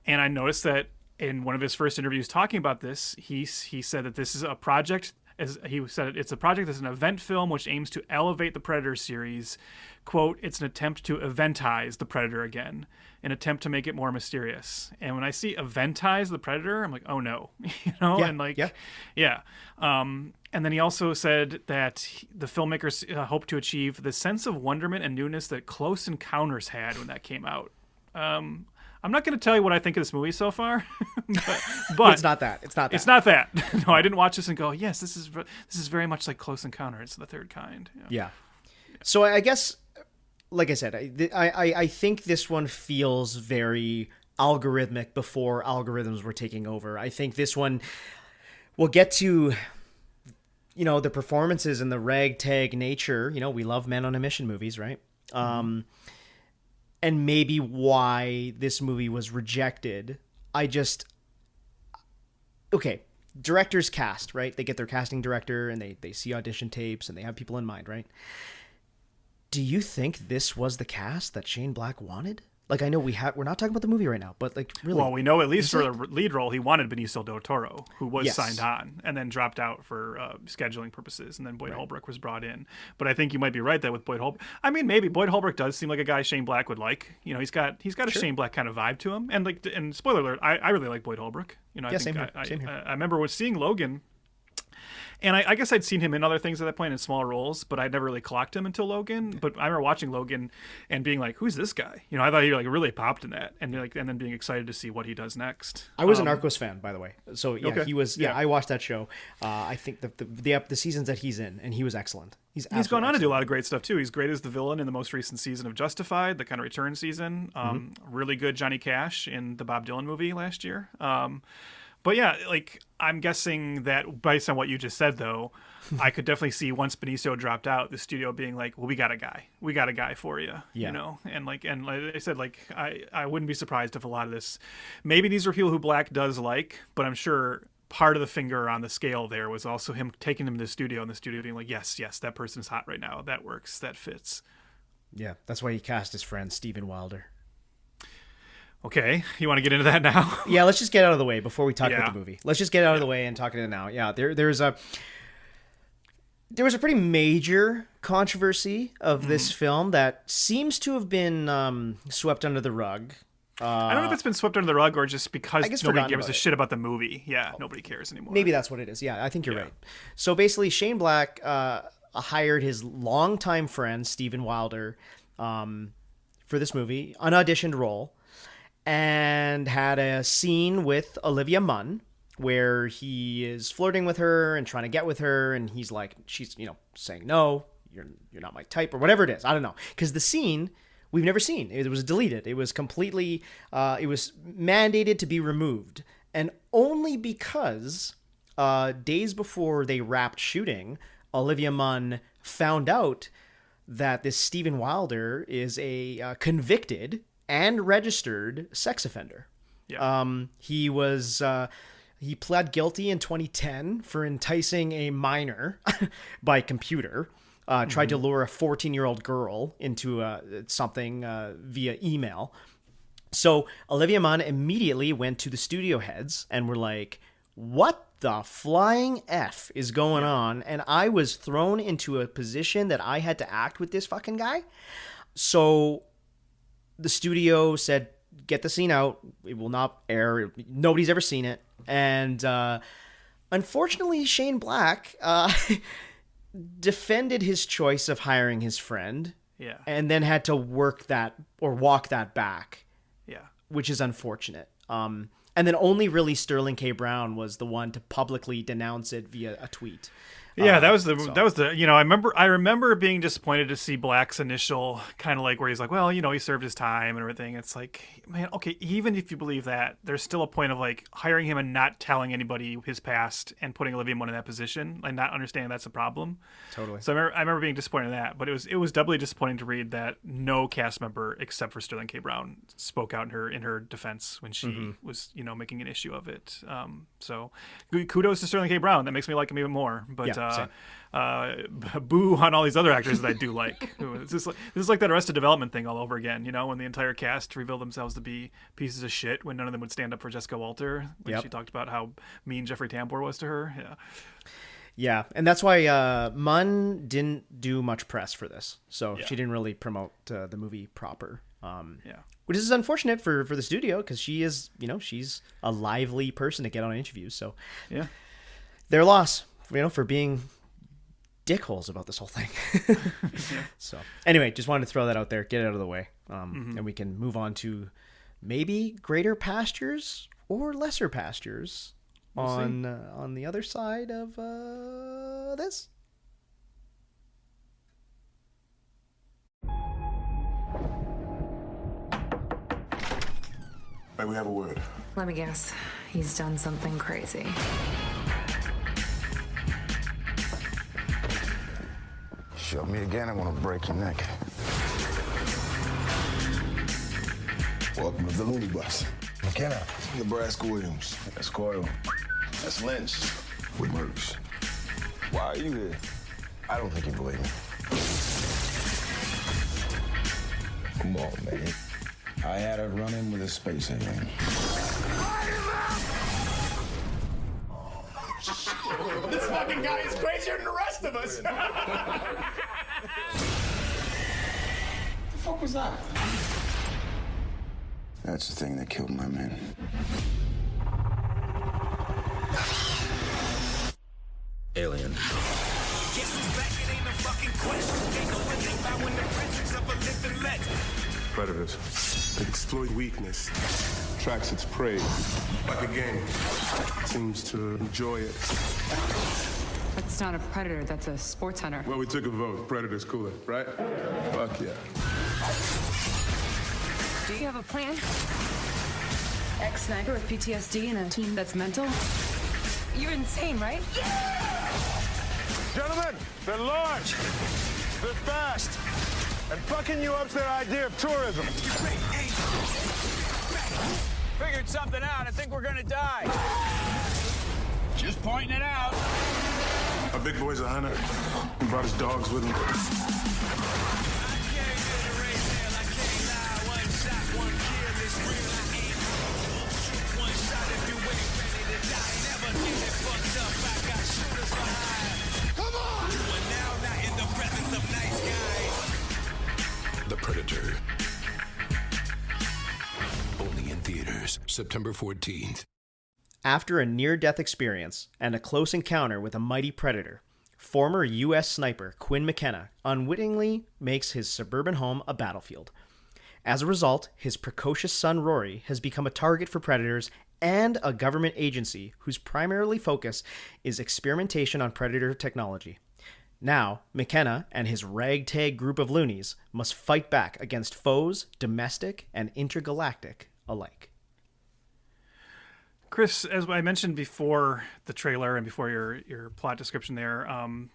And I noticed that in one of his first interviews talking about this, he said that this is a project, as he said, it's a project that's an event film which aims to elevate the Predator series. Quote, it's an attempt to event-ize the Predator again, an attempt to make it more mysterious. And when I see event-ize the Predator, I'm like, oh no, yeah. And then he also said that the filmmakers hope to achieve the sense of wonderment and newness that Close Encounters had when that came out. I'm not going to tell you what I think of this movie so far, but it's not that. It's not that. No, I didn't watch this and go, yes, this is very much like Close Encounters, the third kind. Yeah. So I guess, like I said, I think this one feels very algorithmic before algorithms were taking over. I think this one will get to, the performances and the ragtag nature. We love men on a mission movies, right? And maybe why this movie was rejected. Directors cast, right? They get their casting director and they see audition tapes and they have people in mind, right? Do you think this was the cast that Shane Black wanted? Like, I know we're not talking about the movie right now, but like, really? Well, we know at least for the lead role, he wanted Benicio del Toro, who was signed on and then dropped out for scheduling purposes, and then Boyd Holbrook was brought in. But I think you might be right that with Boyd Holbrook, I mean, maybe Boyd Holbrook does seem like a guy Shane Black would like. He's got a Shane Black kind of vibe to him, and spoiler alert, I really like Boyd Holbrook. Same here. I remember seeing Logan. And I guess I'd seen him in other things at that point in smaller roles, but I'd never really clocked him until Logan. But I remember watching Logan and being like, "Who's this guy?" I thought he really popped in that, and then being excited to see what he does next. I was a Narcos fan, by the way, so yeah, okay. He was. Yeah, I watched that show. I think the seasons that he's in, and he was excellent. He's gone on to do a lot of great stuff too. He's great as the villain in the most recent season of Justified, the kind of return season. Really good Johnny Cash in the Bob Dylan movie last year. But yeah, like I'm guessing that based on what you just said, though, I could definitely see once Benicio dropped out, the studio being like, "Well, we got a guy for you," you know, and like I said, like I wouldn't be surprised if a lot of this, maybe these were people who Black does like, but I'm sure part of the finger on the scale there was also him taking them to the studio and the studio being like, yes, that person's hot right now, that works, that fits. Yeah, that's why he cast his friend Steven Wilder. Okay, you want to get into that now? Yeah, let's just get out of the way before we talk about the movie. Let's just get out of the way and talk about it now. Yeah, there was a pretty major controversy of this film that seems to have been swept under the rug. I don't know if it's been swept under the rug or just because nobody gives a shit about the movie. Yeah, nobody cares anymore. Maybe that's what it is. Yeah, I think you're right. So basically, Shane Black hired his longtime friend, Steven Wilder, for this movie, an auditioned role, and had a scene with Olivia Munn where he is flirting with her and trying to get with her, and he's like, she's, saying, no, you're not my type, or whatever it is. I don't know. Because the scene... we've never seen. It was deleted. It was completely, it was mandated to be removed. And only because days before they wrapped shooting, Olivia Munn found out that this Steven Wilder is a convicted and registered sex offender. Yeah. He pled guilty in 2010 for enticing a minor by computer. Tried to lure a 14-year-old girl into something via email. So Olivia Munn immediately went to the studio heads and were like, what the flying F is going on? And I was thrown into a position that I had to act with this fucking guy. So the studio said, get the scene out. It will not air. Nobody's ever seen it. And unfortunately, Shane Black... defended his choice of hiring his friend, and then had to walk that back, which is unfortunate. And then only really Sterling K. Brown was the one to publicly denounce it via a tweet. Yeah, that was I remember being disappointed to see Black's initial kind of like where he's like, well, he served his time and everything. It's like, man, okay, even if you believe that, there's still a point of like hiring him and not telling anybody his past and putting Olivia Munn in that position and not understanding that's a problem. Totally. So I remember being disappointed in that, but it was doubly disappointing to read that no cast member except for Sterling K. Brown spoke out in her defense when she was making an issue of it. So kudos to Sterling K. Brown. That makes me like him even more. But boo on all these other actors that I do like. This is like that Arrested Development thing all over again, when the entire cast revealed themselves to be pieces of shit when none of them would stand up for Jessica Walter when she talked about how mean Jeffrey Tambor was to her. Yeah, and that's why Munn didn't do much press for this, so she didn't really promote the movie proper. Which is unfortunate for the studio because she is, she's a lively person to get on interviews. So their loss. For being dickholes about this whole thing. So anyway, just wanted to throw that out there, get it out of the way. And we can move on to maybe greater pastures or lesser pastures on the other side of this. May we have a word? Let me guess. He's done something crazy. Show me again, I want to break your neck. Welcome to the Looney Bus. McKenna. Nebraska Williams. That's Coyle. That's Lynch. With Merckx. Why are you here? I don't think you believe me. Come on, man. I had a run-in with a space alien. This fucking guy is crazier than the rest of us. The fuck was that? That's the thing that killed my men. Alien. Predators. They exploit weakness, tracks its prey, like a game. Seems to enjoy it. That's not a predator, that's a sports hunter. Well, we took a vote. Predator's cooler, right? Fuck yeah. Do you have a plan? Ex-sniper with PTSD in a team that's mental? You're insane, right? Gentlemen, they're large, they're fast, and fucking you up's their idea of tourism. Figured something out. I think we're gonna die. Just pointing it out. Our big boy's a hunter. He brought his dogs with him. The Predator. Only in theaters, September 14th. After a near-death experience and a close encounter with a mighty predator, former U.S. sniper Quinn McKenna unwittingly makes his suburban home a battlefield. As a result, his precocious son Rory has become a target for predators and a government agency whose primary focus is experimentation on predator technology. Now, McKenna and his ragtag group of loonies must fight back against foes, domestic and intergalactic alike. Chris, as I mentioned before the trailer and before your plot description there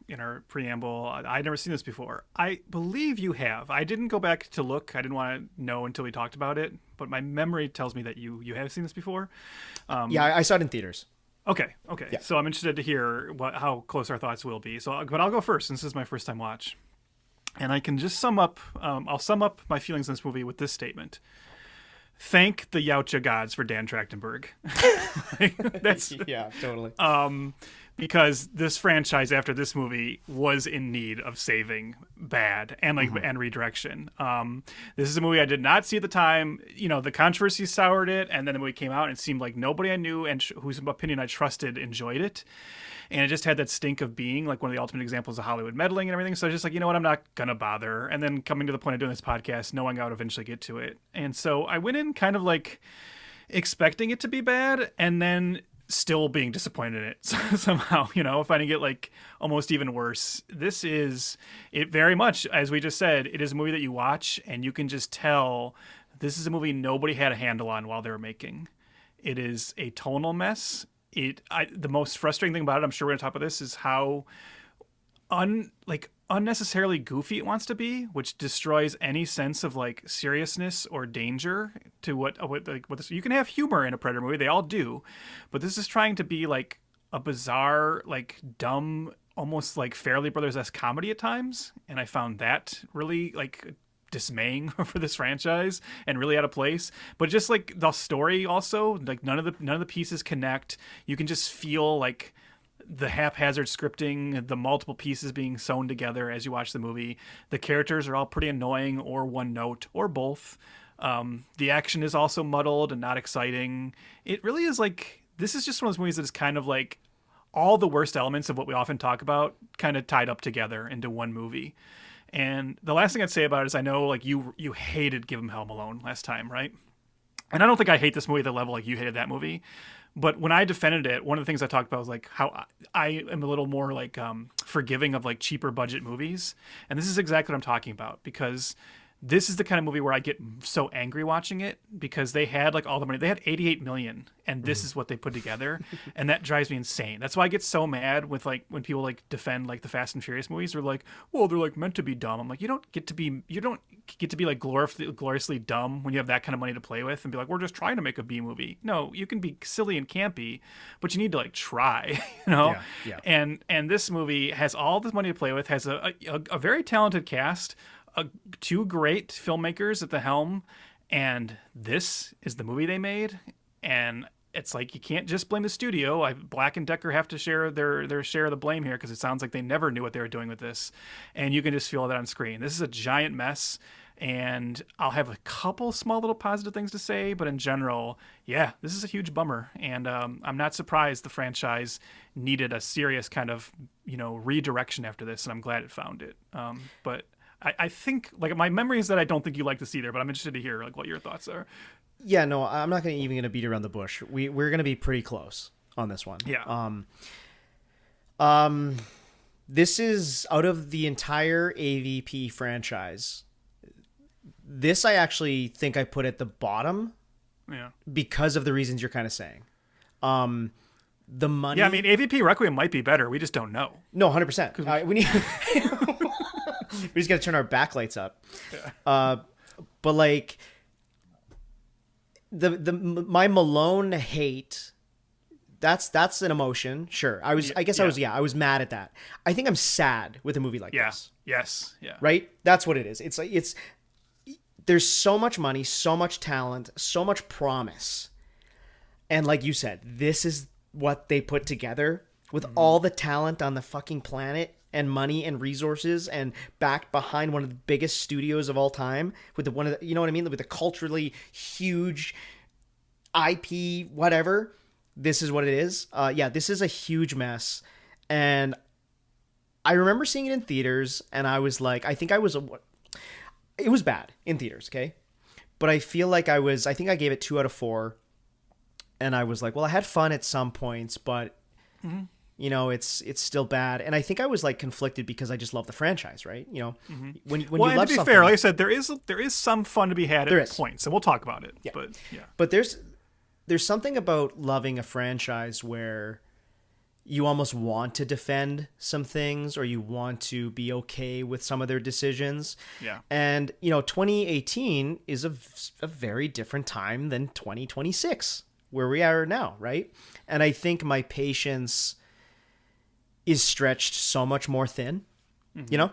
in our preamble, I'd never seen this before. I believe you have. I didn't go back to look. I didn't want to know until we talked about it, but my memory tells me that you have seen this before. Yeah, I saw it in theaters. Okay. Yeah. So I'm interested to hear how close our thoughts will be. But I'll go first since this is my first time watch. And I can just sum up, I'll sum up my feelings in this movie with this statement. Thank the Yautja gods for Dan Trachtenberg. That's Yeah, totally. because this franchise after this movie was in need of saving bad and and redirection. This is a movie I did not see at the time. You know, the controversies soured it, and then the movie came out and it seemed like nobody I knew and whose opinion I trusted enjoyed it. And it just had that stink of being like one of the ultimate examples of Hollywood meddling and everything. So I was just like, you know what, I'm not going to bother. And then coming to the point of doing this podcast, knowing I would eventually get to it. And so I went in kind of like expecting it to be bad and then still being disappointed in it somehow, finding it like almost even worse. This is it very much, as we just said, it is a movie that you watch and you can just tell this is a movie nobody had a handle on while they were making. It is a tonal mess. The most frustrating thing about it, I'm sure we're going to talk about this, is how unnecessarily goofy it wants to be, which destroys any sense of like seriousness or danger to what this. You can have humor in a Predator movie, they all do, but this is trying to be like a bizarre, like dumb, almost like Farrelly Brothers-esque comedy at times, and I found that really like dismaying for this franchise and really out of place. But just like the story also, like none of the pieces connect. You can just feel like the haphazard scripting, the multiple pieces being sewn together as you watch the movie. The characters are all pretty annoying or one note or both. The action is also muddled and not exciting. It really is like, this is just one of those movies that is kind of like all the worst elements of what we often talk about kind of tied up together into one movie. And the last thing I'd say about it is I know like you hated Give 'Em Home Alone last time, right? And I don't think I hate this movie at the level like you hated that movie. But when I defended it, one of the things I talked about was like how I am a little more like forgiving of like cheaper budget movies. And this is exactly what I'm talking about, because this is the kind of movie where I get so angry watching it because they had like all the money. They had $88 million and this is what they put together. And that drives me insane. That's why I get so mad with like when people like defend like the Fast and Furious movies. They're like, well, they're like meant to be dumb. I'm like, you don't get to be like gloriously dumb when you have that kind of money to play with and be like, we're just trying to make a B movie. No, you can be silly and campy, but you need to like try, Yeah. And this movie has all this money to play with, has a very talented cast, two great filmmakers at the helm, and this is the movie they made. And it's like, you can't just blame the studio. Black and Dekker have to share their share of the blame here, because it sounds like they never knew what they were doing with this, and you can just feel that on screen. This is a giant mess, and I'll have a couple small little positive things to say, but in general, yeah, this is a huge bummer, and I'm not surprised the franchise needed a serious kind of redirection after this, and I'm glad it found it. But I think, like, my memory is that I don't think you like this either, but I'm interested to hear like what your thoughts are. Yeah, no, I'm not even gonna beat around the bush. We're gonna be pretty close on this one. Yeah. This is, out of the entire AVP franchise, this I actually think I put at the bottom Yeah. because of the reasons you're kind of saying. The money. Yeah, I mean, AVP Requiem might be better. We just don't know. No, 100%. We need. We just got to turn our backlights up. Yeah. But like my Malone hate. That's an emotion. Sure. I was mad at that. I think I'm sad with a movie like this. Yes. Yeah. Right? That's what it is. It's there's so much money, so much talent, so much promise. And like you said, this is what they put together with all the talent on the fucking planet and money and resources and backed behind one of the biggest studios of all time with you know what I mean? With the culturally huge IP, whatever. This is what it is. This is a huge mess. And I remember seeing it in theaters and I was like, it was bad in theaters. Okay. But I feel like I think I gave it 2 out of 4. And I was like, well, I had fun at some points, but you know, it's still bad. And I think I was like conflicted because I just love the franchise, right? You know, when you love and to be something, fair, like I said, there is some fun to be had at points, and we'll talk about it. Yeah. But there's something about loving a franchise where you almost want to defend some things or you want to be okay with some of their decisions. Yeah. And, you know, 2018 is a very different time than 2026. Where we are now, right? And I think my patience is stretched so much more thin, you know?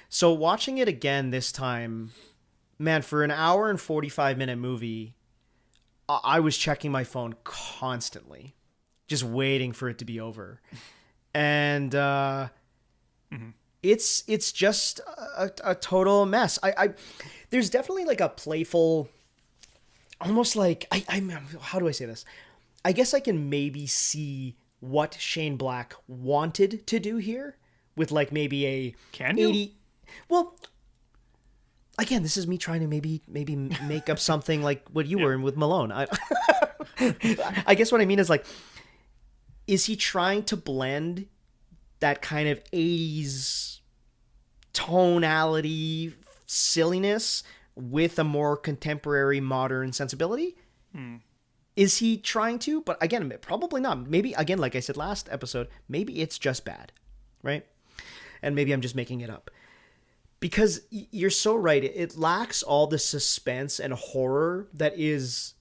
So watching it again this time, man, for an hour and 45-minute movie, I was checking my phone constantly, just waiting for it to be over. And it's just a total mess. There's definitely like a playful... Almost like I'm. How do I say this? I guess I can maybe see what Shane Black wanted to do here with like maybe a 80. Well, again, this is me trying to maybe make up something like what you were in with Malone. I guess what I mean is like, is he trying to blend that kind of 80s tonality silliness with a more contemporary modern sensibility? Is he trying to? But again, probably not. Maybe, again, like I said last episode, maybe it's just bad, right? And maybe I'm just making it up. Because you're so right. It lacks all the suspense and horror that is,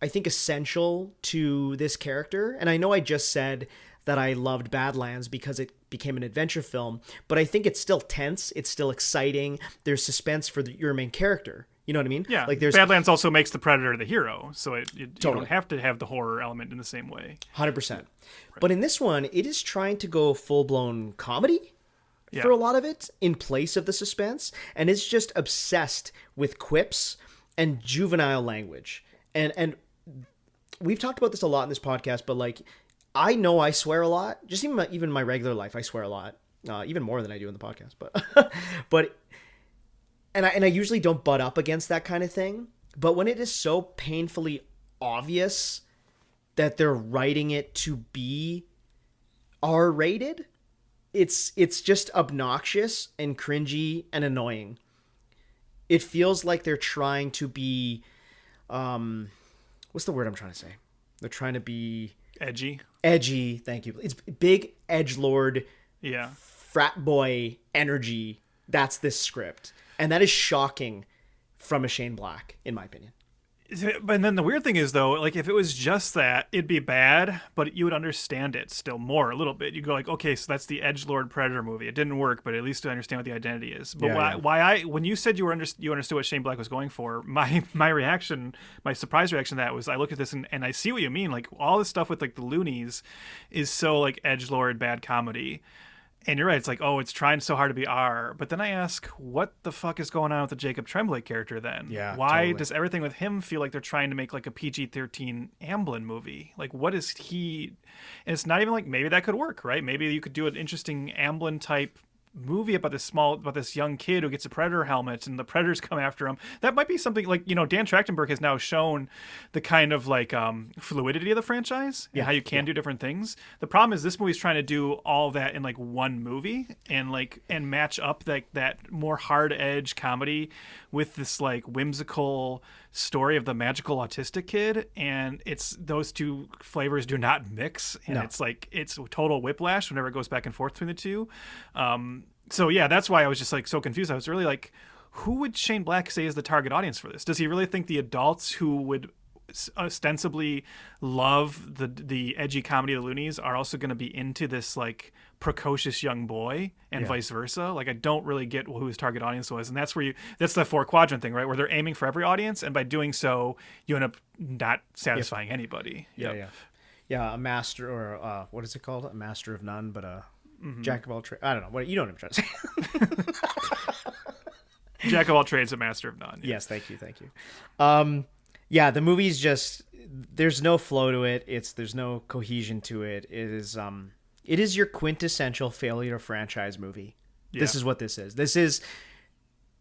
I think, essential to this character. And I know I just said that I loved Badlands because it became an adventure film, but I think it's still tense. It's still exciting. There's suspense for your main character. You know what I mean? Yeah. Like Badlands also makes the Predator the hero, so you Totally. don't have to have the horror element in the same way. 100%. Right. But in this one, it is trying to go full-blown comedy for a lot of it in place of the suspense, and it's just obsessed with quips and juvenile language. And we've talked about this a lot in this podcast, but like, I know I swear a lot. Just even my regular life, I swear a lot, even more than I do in the podcast. But I usually don't butt up against that kind of thing. But when it is so painfully obvious that they're writing it to be R-rated, it's just obnoxious and cringy and annoying. It feels like they're trying to be, what's the word I'm trying to say? They're trying to be edgy. Thank you. It's big edgelord, frat boy energy. That's this script, and that is shocking from a Shane Black, in my opinion. And then the weird thing is, though, like if it was just that, it'd be bad, but you would understand it still more a little bit. You go like, okay, so that's the edgelord Predator movie. It didn't work, but at least I understand what the identity is. But when you said you understood what Shane Black was going for, my reaction, my surprise reaction to that was I look at this and I see what you mean. Like all this stuff with like the loonies is so like edgelord bad comedy. And you're right, it's like, oh, it's trying so hard to be R. But then I ask, what the fuck is going on with the Jacob Tremblay character then? Yeah, why totally. does everything with him feel like they're trying to make like a PG-13 Amblin movie? Like, what is he... And it's not even like, maybe that could work, right? Maybe you could do an interesting Amblin type movie about this young kid who gets a Predator helmet and the Predators come after him. That might be something like, you know, Dan Trachtenberg has now shown the kind of like fluidity of the franchise and how you can do different things. The problem is this movie's trying to do all that in like one movie and match up like that more hard edge comedy with this like whimsical story of the magical autistic kid, and it's those two flavors do not mix, and it's total whiplash whenever it goes back and forth between the two. So yeah, that's why I was just like so confused. I was really like, who would Shane Black say is the target audience for this? Does he really think the adults who would ostensibly love the edgy comedy of the Loonies are also going to be into this like precocious young boy, and vice versa? Like, I don't really get who his target audience was, and that's the 4-quadrant thing, right? Where they're aiming for every audience, and by doing so, you end up not satisfying anybody. A master, or what is it called? A master of none, but a jack of all trades. I don't know. What you know what I'm trying to say. Jack of all trades, a master of none. Yes, thank you. The movie's just, there's no flow to it. There's no cohesion to it. It is your quintessential failure franchise movie. Yeah. This is what this is. This is,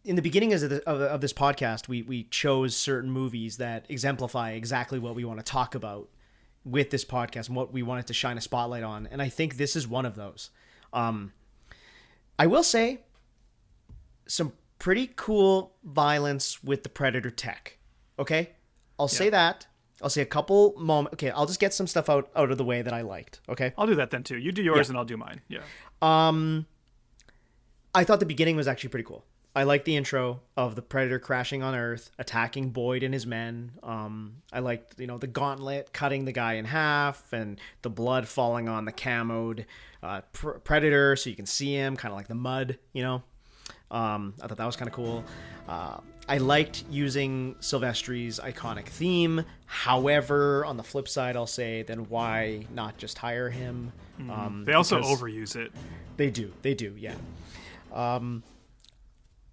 in the beginning of this podcast, we chose certain movies that exemplify exactly what we want to talk about with this podcast and what we wanted to shine a spotlight on. And I think this is one of those. I will say some pretty cool violence with the Predator tech. Okay? I'll say that. I'll say a couple moments. Okay, I'll just get some stuff out of the way that I liked. Okay? I'll do that then too. You do yours and I'll do mine. Yeah. I thought the beginning was actually pretty cool. I liked the intro of the Predator crashing on Earth, attacking Boyd and his men. I liked, the gauntlet cutting the guy in half and the blood falling on the camoed Predator so you can see him, kind of like the mud, I thought that was kind of cool. I liked using Silvestri's iconic theme. However, on the flip side, I'll say, then why not just hire him? They also overuse it. They do, yeah.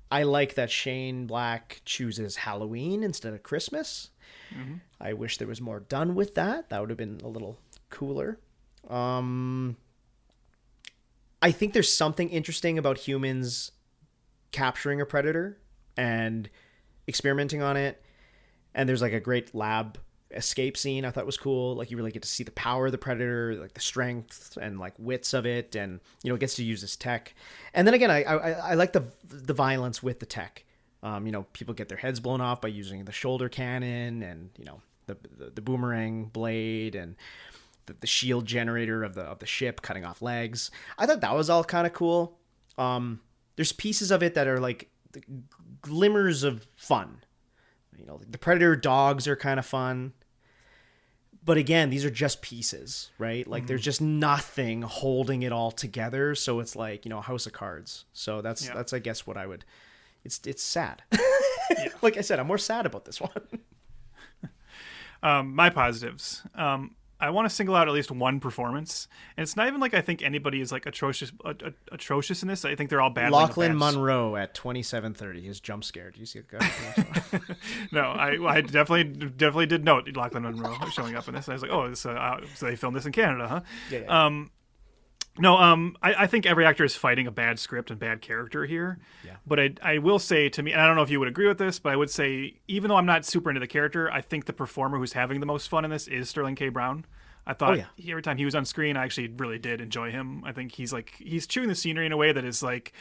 I like that Shane Black chooses Halloween instead of Christmas. Mm-hmm. I wish there was more done with that. That would have been a little cooler. I think there's something interesting about humans capturing a predator and experimenting on it. And there's like a great lab escape scene I thought was cool. Like, you really get to see the power of the predator, like the strength and like wits of it, and it gets to use this tech. And then again, I like the violence with the tech. People get their heads blown off by using the shoulder cannon, and the boomerang blade, and the shield generator of the ship cutting off legs. I thought that was all kind of cool. There's pieces of it that are like glimmers of fun. The Predator dogs are kind of fun. But again, these are just pieces, right? Like, there's just nothing holding it all together. So it's like, House of Cards. So that's I guess what I would... It's sad. Like I said, I'm more sad about this one. My positives. I want to single out at least one performance, and it's not even like I think anybody is like atrocious in this. I think they're all bad. Lachlan Monroe at 27:30. His jump scare. Did you see the guy? No, I definitely did note Lachlan Monroe showing up in this. I was like, oh, so they filmed this in Canada, huh? Yeah. I think every actor is fighting a bad script and bad character here. Yeah. But I will say, to me, and I don't know if you would agree with this, but I would say, even though I'm not super into the character, I think the performer who's having the most fun in this is Sterling K. Brown. I thought every time he was on screen, I actually really did enjoy him. I think he's chewing the scenery in a way that is like,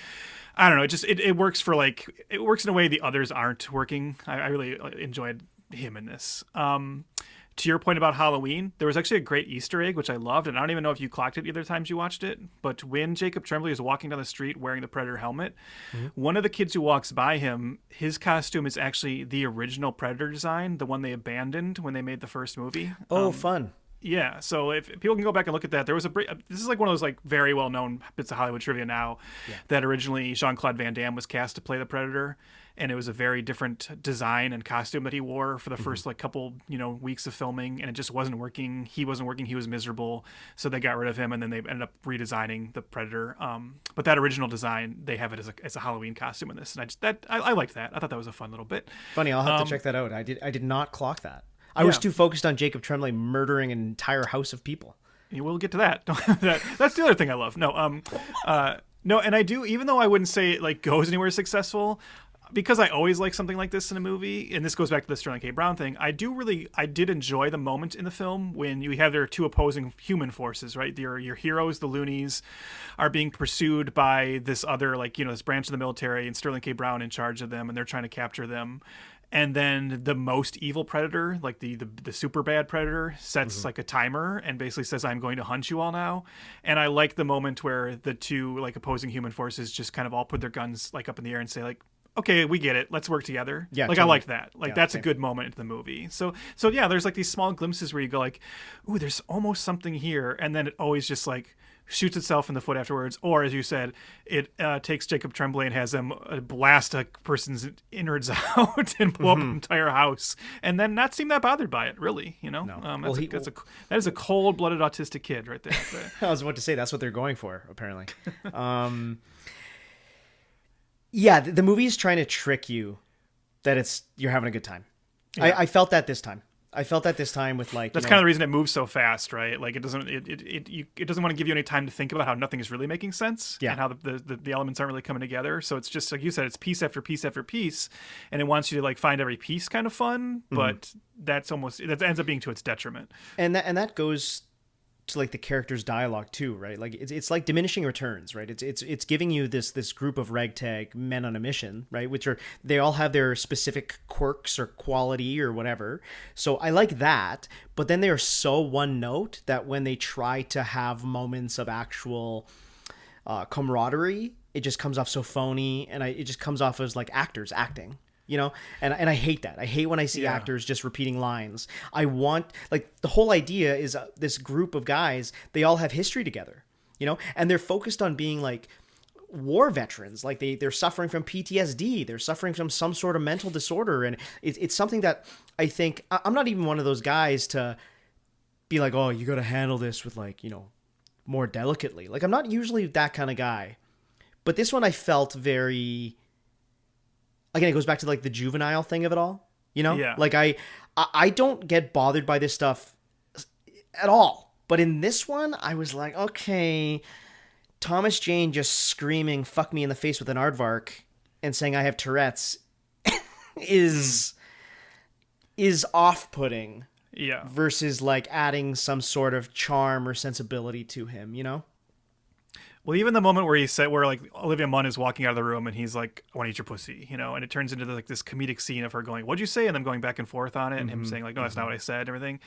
I don't know, it works it works in a way the others aren't working. I really enjoyed him in this. To your point about Halloween, there was actually a great Easter egg, which I loved, and I don't even know if you clocked it either times you watched it, but when Jacob Tremblay is walking down the street wearing the Predator helmet, one of the kids who walks by him, his costume is actually the original Predator design, the one they abandoned when they made the first movie. Oh, fun. Yeah, so if people can go back and look at that, there was this is like one of those like very well-known bits of Hollywood trivia now, that originally Jean-Claude Van Damme was cast to play the Predator, and it was a very different design and costume that he wore for the first like couple weeks of filming, and it just wasn't working. He wasn't working. He was miserable, so they got rid of him, and then they ended up redesigning the Predator. But that original design, they have it as a Halloween costume in this, and I liked that. I thought that was a fun little bit. Funny, I'll have to check that out. I did not clock that. I was too focused on Jacob Tremblay murdering an entire house of people. We'll get to that. That's the other thing I love. No, and I do, even though I wouldn't say it like goes anywhere successful, because I always like something like this in a movie, and this goes back to the Sterling K. Brown thing, I did enjoy the moment in the film when you have their two opposing human forces, right? Your heroes, the Loonies, are being pursued by this other, this branch of the military, and Sterling K. Brown in charge of them, and they're trying to capture them. and then the most evil predator, like the super bad predator, sets like a timer and basically says, I'm going to hunt you all now. And I like the moment where the two like opposing human forces just kind of all put their guns like up in the air and say like, okay, we get it. Let's work together. Yeah, like totally. I like that. Like Yeah, that's same. a good moment into the movie. So yeah, there's like these small glimpses where you go like, ooh, there's almost something here, and then it always just like shoots itself in the foot afterwards. Or as you said, it takes Jacob Tremblay and has them blast a person's innards out and blow up an entire house, and then not seem that bothered by it. Really, you know, No. that is a cold-blooded autistic kid right there. I was about to say that's what they're going for, apparently. Yeah, the movie is trying to trick you that you're having a good time. Yeah. I felt that this time. I felt that this time with like That's kind of the reason it moves so fast, right? Like it doesn't want to give you any time to think about how nothing is really making sense, Yeah. and how the elements aren't really coming together. So it's just like you said, it's piece after piece after piece, and it wants you to like find every piece kind of fun, but that ends up being to its detriment. and that goes to like the character's dialogue too, right? Like it's like diminishing returns, right? It's giving you this group of ragtag men on a mission, right? Which they all have their specific quirks or quality or whatever. So I like that, but then they are so one note that when they try to have moments of actual camaraderie, it just comes off so phony, and it just comes off as like actors acting. You know, and I hate that. I hate when I see actors just repeating lines. I want, like, the whole idea is this group of guys, they all have history together, you know, and they're focused on being like war veterans. Like they're suffering from PTSD. They're suffering from some sort of mental disorder. And it's something that I think, I'm not even one of those guys to be like, oh, you got to handle this with like, you know, more delicately. Like I'm not usually that kind of guy, but this one I felt very... Again, it goes back to like the juvenile thing of it all, you know? Yeah. Like I don't get bothered by this stuff at all. But in this one, I was like, okay, Thomas Jane just screaming "fuck me" in the face with an aardvark and saying I have Tourette's is off-putting. Yeah. Versus like adding some sort of charm or sensibility to him, you know? Well, even the moment where like Olivia Munn is walking out of the room and he's like, I want to eat your pussy, you know, and it turns into like this comedic scene of her going, what'd you say? And them going back and forth on it, and him saying like, no, that's not what I said, and everything.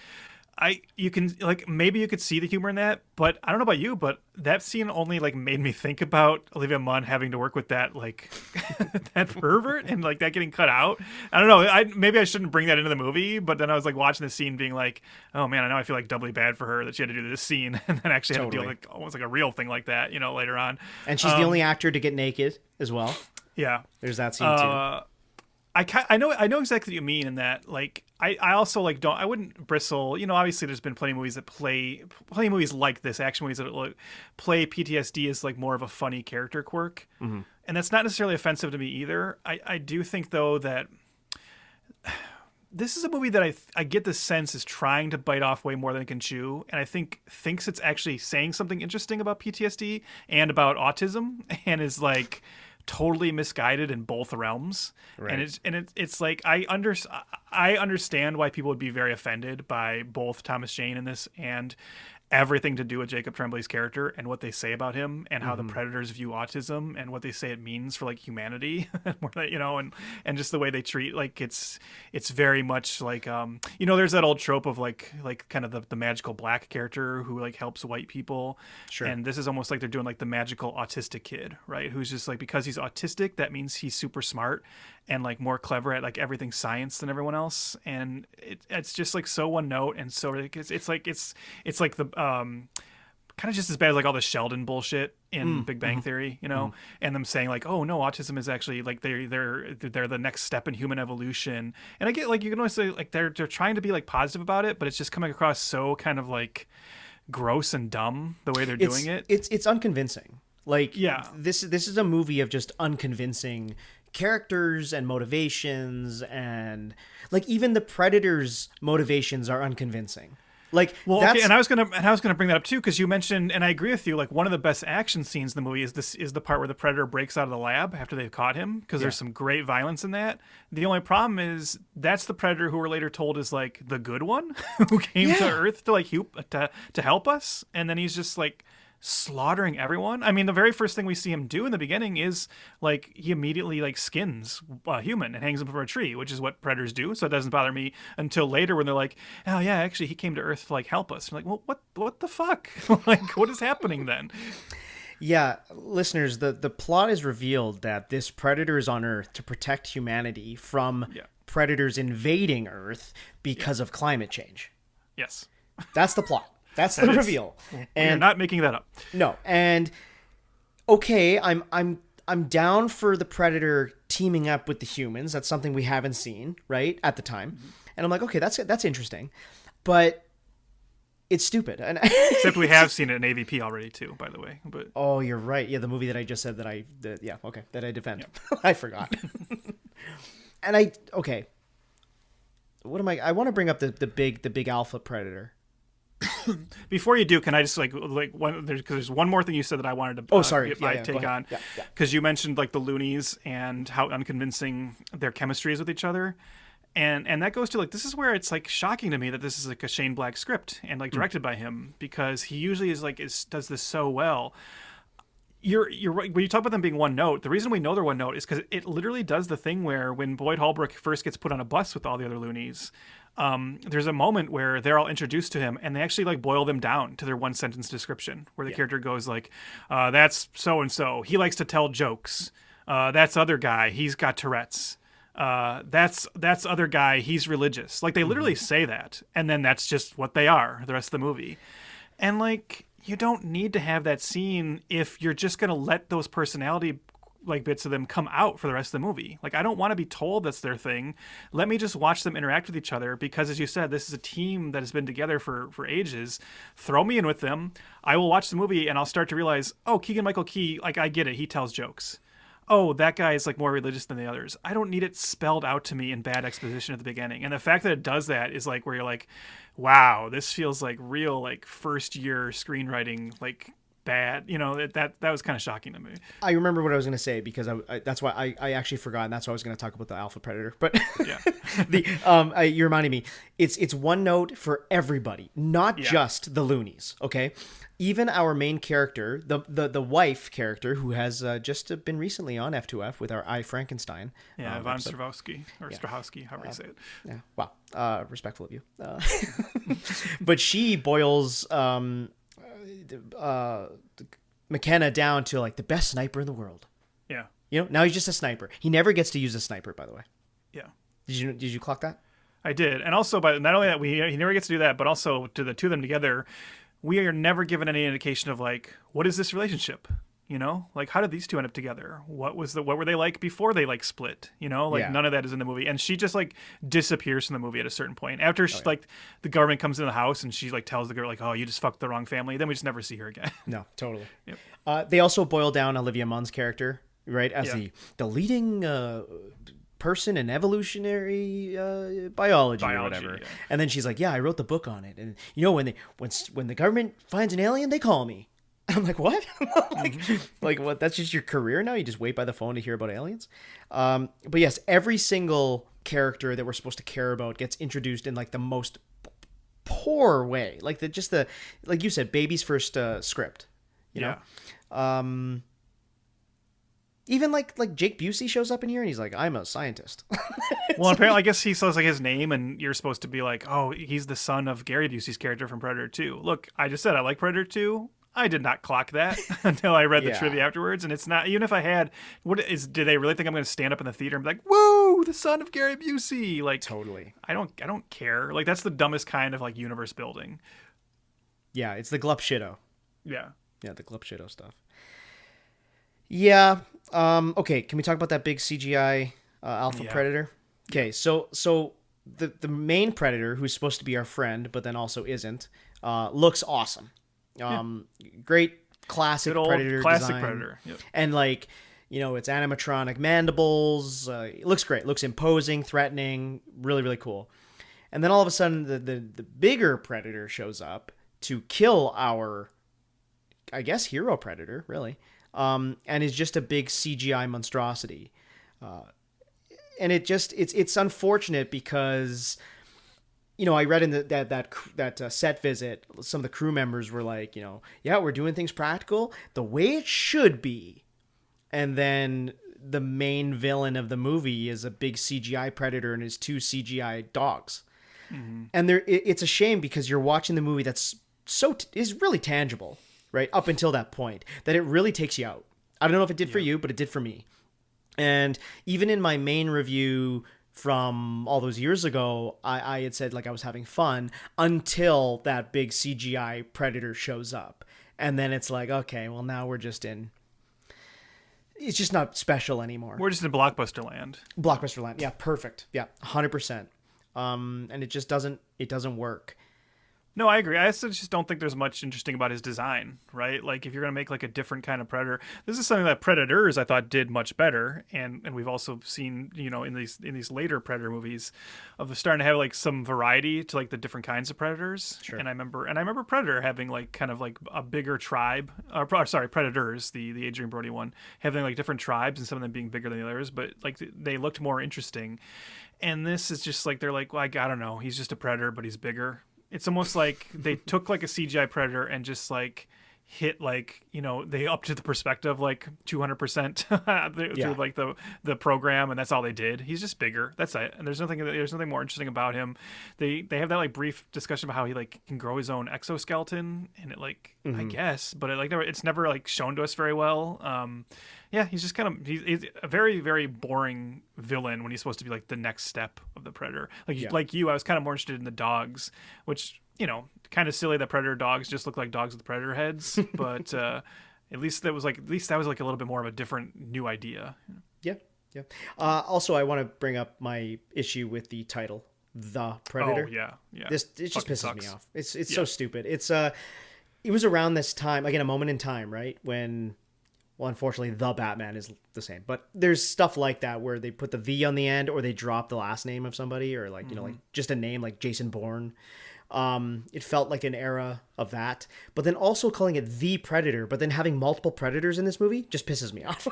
You can like, maybe you could see the humor in that, but I don't know about you, but that scene only like made me think about Olivia Munn having to work with that like that pervert and like that getting cut out. I don't know. Maybe I shouldn't bring that into the movie, but then I was like watching the scene being like, oh man, I know I feel like doubly bad for her that she had to do this scene and then actually had to deal with like almost like a real thing like that, you know, later on. And she's the only actor to get naked as well. Yeah. There's that scene too. I know exactly what you mean in that, like, I also like I wouldn't bristle, you know, obviously there's been plenty of movies like this, action movies that like, play PTSD as like more of a funny character quirk. And that's not necessarily offensive to me either. I do think though that this is a movie that I get the sense is trying to bite off way more than it can chew, and I think thinks it's actually saying something interesting about PTSD and about autism, and is like totally misguided in both realms. Right. And it's like I understand why people would be very offended by both Thomas Jane in this and everything to do with Jacob Tremblay's character and what they say about him and how the predators view autism and what they say it means for like humanity, you know, and just the way they treat, like it's very much like you know, there's that old trope of like kind of the magical black character who like helps white people. Sure. And this is almost like they're doing like the magical autistic kid, right? Who's just like, because he's autistic, that means he's super smart and like more clever at like everything science than everyone else. And it's just like so one note, and so it's like the kind of just as bad as like all the Sheldon bullshit in Big Bang Theory, you know, and them saying like, oh no, autism is actually like they're the next step in human evolution. And I get like, you can always say like they're trying to be like positive about it, but it's just coming across so kind of like gross and dumb the way they're doing it. It's unconvincing. Like, yeah, this is a movie of just unconvincing characters and motivations, and like even the Predator's motivations are unconvincing. Like, well, okay, and I was gonna bring that up too, because you mentioned, and I agree with you. Like, one of the best action scenes in the movie is the part where the Predator breaks out of the lab after they've caught him, because there's some great violence in that. The only problem is that's the Predator who we're later told is like the good one who came to Earth to like to help us, and then he's just like slaughtering everyone. I mean, the very first thing we see him do in the beginning is like he immediately like skins a human and hangs him from a tree, which is what predators do. So it doesn't bother me until later when they're like, oh yeah, actually he came to Earth to like help us. I'm like, well, what the fuck? Like, what is happening then? Yeah, listeners, the plot is revealed that this predator is on Earth to protect humanity from predators invading Earth because of climate change. Yes. That's the plot. That's the reveal. And you're not making that up. No. And okay, I'm down for the predator teaming up with the humans. That's something we haven't seen, right? At the time. And I'm like, okay, that's interesting. But it's stupid. And except we have seen it in AVP already too, by the way. But oh, you're right. Yeah, the movie that I just said that I defend. Yep. I forgot. And what am I want to bring up the big alpha predator. Before you do, can I just there's one more thing you said that I wanted to get my take on, because you mentioned like the loonies and how unconvincing their chemistry is with each other, and that goes to like, this is where it's like shocking to me that this is like a Shane Black script and like directed by him, because he usually does this so well. You're right. When you talk about them being one note, the reason we know they're one note is because it literally does the thing where when Boyd Holbrook first gets put on a bus with all the other loonies, there's a moment where they're all introduced to him and they actually like boil them down to their one sentence description, where the character goes like, that's so and so, he likes to tell jokes. That's other guy, he's got Tourette's. That's other guy, he's religious. Like they literally say that, and then that's just what they are the rest of the movie. And like, you don't need to have that scene if you're just going to let those personality like bits of them come out for the rest of the movie. Like, I don't want to be told that's their thing. Let me just watch them interact with each other, because as you said, this is a team that has been together for ages. Throw me in with them. I will watch the movie and I'll start to realize, oh, Keegan-Michael Key, like I get it. He tells jokes. Oh, that guy is like more religious than the others. I don't need it spelled out to me in bad exposition at the beginning. And the fact that it does that is like where you're like, wow, this feels like real, like first year screenwriting, like bad, that was kind of shocking to me. I remember what I was going to say, because that's why I actually forgot, and that's why I was going to talk about the alpha predator. But yeah, you reminded me. It's one note for everybody, not just the loonies. Okay, even our main character, the wife character, who has just been recently on F2F with our I Frankenstein. Yeah, Von Strahovski or Strahovski, however you say it. Yeah, wow, respectful of you. But she boils McKenna down to like the best sniper in the world. Yeah. Now he's just a sniper. He never gets to use a sniper, by the way. Yeah. Did you clock that? I did. And also, but not only that, he never gets to do that, but also to the two of them together, we are never given any indication of like, what is this relationship? Like, how did these two end up together? What were they like before they like split? None of that is in the movie. And she just like disappears from the movie at a certain point. After like the government comes into the house and she like tells the girl like, oh, you just fucked the wrong family. Then we just never see her again. No, totally. Yep. They also boil down Olivia Munn's character, right, as the leading person in evolutionary biology or whatever. Yeah. And then she's like, yeah, I wrote the book on it. And when the government finds an alien, they call me. I'm like, what? like what? That's just your career now? You just wait by the phone to hear about aliens? But yes, every single character that we're supposed to care about gets introduced in like the most poor way. Like like you said, baby's first script. You know? Even like Jake Busey shows up in here and he's like, I'm a scientist. Well, apparently, I guess he says like his name, and you're supposed to be like, oh, he's the son of Gary Busey's character from Predator 2. Look, I just said I like Predator 2. I did not clock that until I read the trivia afterwards, and it's not, even if I had, do they really think I'm going to stand up in the theater and be like, woo, the son of Gary Busey? Like, totally. I don't care. Like, that's the dumbest kind of like universe building. Yeah, it's the glup shitto. Yeah, the glup shitto stuff. Yeah. Okay, can we talk about that big CGI alpha predator? Okay, so the main predator, who's supposed to be our friend but then also isn't, looks awesome. Great classic predator design. Predator. Yep. And like, it's animatronic mandibles. It looks great. Looks imposing, threatening, really, really cool. And then all of a sudden the bigger predator shows up to kill our, I guess, hero predator, really. And is just a big CGI monstrosity. And it's unfortunate because I read in that set visit, some of the crew members were like, yeah, we're doing things practical the way it should be. And then the main villain of the movie is a big CGI predator and his 2 CGI dogs. Mm-hmm. And it's a shame because you're watching the movie that's is really tangible, right? Up until that point, that it really takes you out. I don't know if it did for you, but it did for me. And even in my main review from all those years ago, I had said like I was having fun until that big CGI predator shows up. And then it's like, okay, well now we're just in... It's just not special anymore. We're just in blockbuster land. Blockbuster land. Yeah, perfect. Yeah, 100%. And it just doesn't work. No, I agree. I also just don't think there's much interesting about his design, right? Like if you're going to make like a different kind of predator, this is something that Predators I thought did much better, and we've also seen, in these later Predator movies of starting to have like some variety to like the different kinds of predators. Sure. And I remember Predator having like kind of like a bigger tribe, Predators, the Adrian Brody one, having like different tribes and some of them being bigger than the others, but like they looked more interesting. And this is just like they're like, well, I don't know, he's just a predator, but he's bigger. It's almost like they took like a CGI predator and just like hit like, they upped to the perspective like 200% through like the program, and that's all they did. He's just bigger. That's it. And there's nothing more interesting about him. They have that like brief discussion about how he like can grow his own exoskeleton, and it like I guess, but it's never like shown to us very well. Yeah, he's just he's a very, very boring villain when he's supposed to be like the next step of the Predator. Like you, I was kind of more interested in the dogs, which, kind of silly that Predator dogs just look like dogs with Predator heads. But at least that was like a little bit more of a different new idea. Yeah. Yeah. Also, I want to bring up my issue with the title, The Predator. Oh, yeah. Yeah. It just pisses sucks. me off. It's so stupid. It was around this time, again, a moment in time, right? When... Well, unfortunately, the Batman is the same. But there's stuff like that where they put the "the" on the end, or they drop the last name of somebody, or like, like just a name like Jason Bourne. It felt like an era of that. But then also calling it The Predator, but then having multiple Predators in this movie just pisses me off.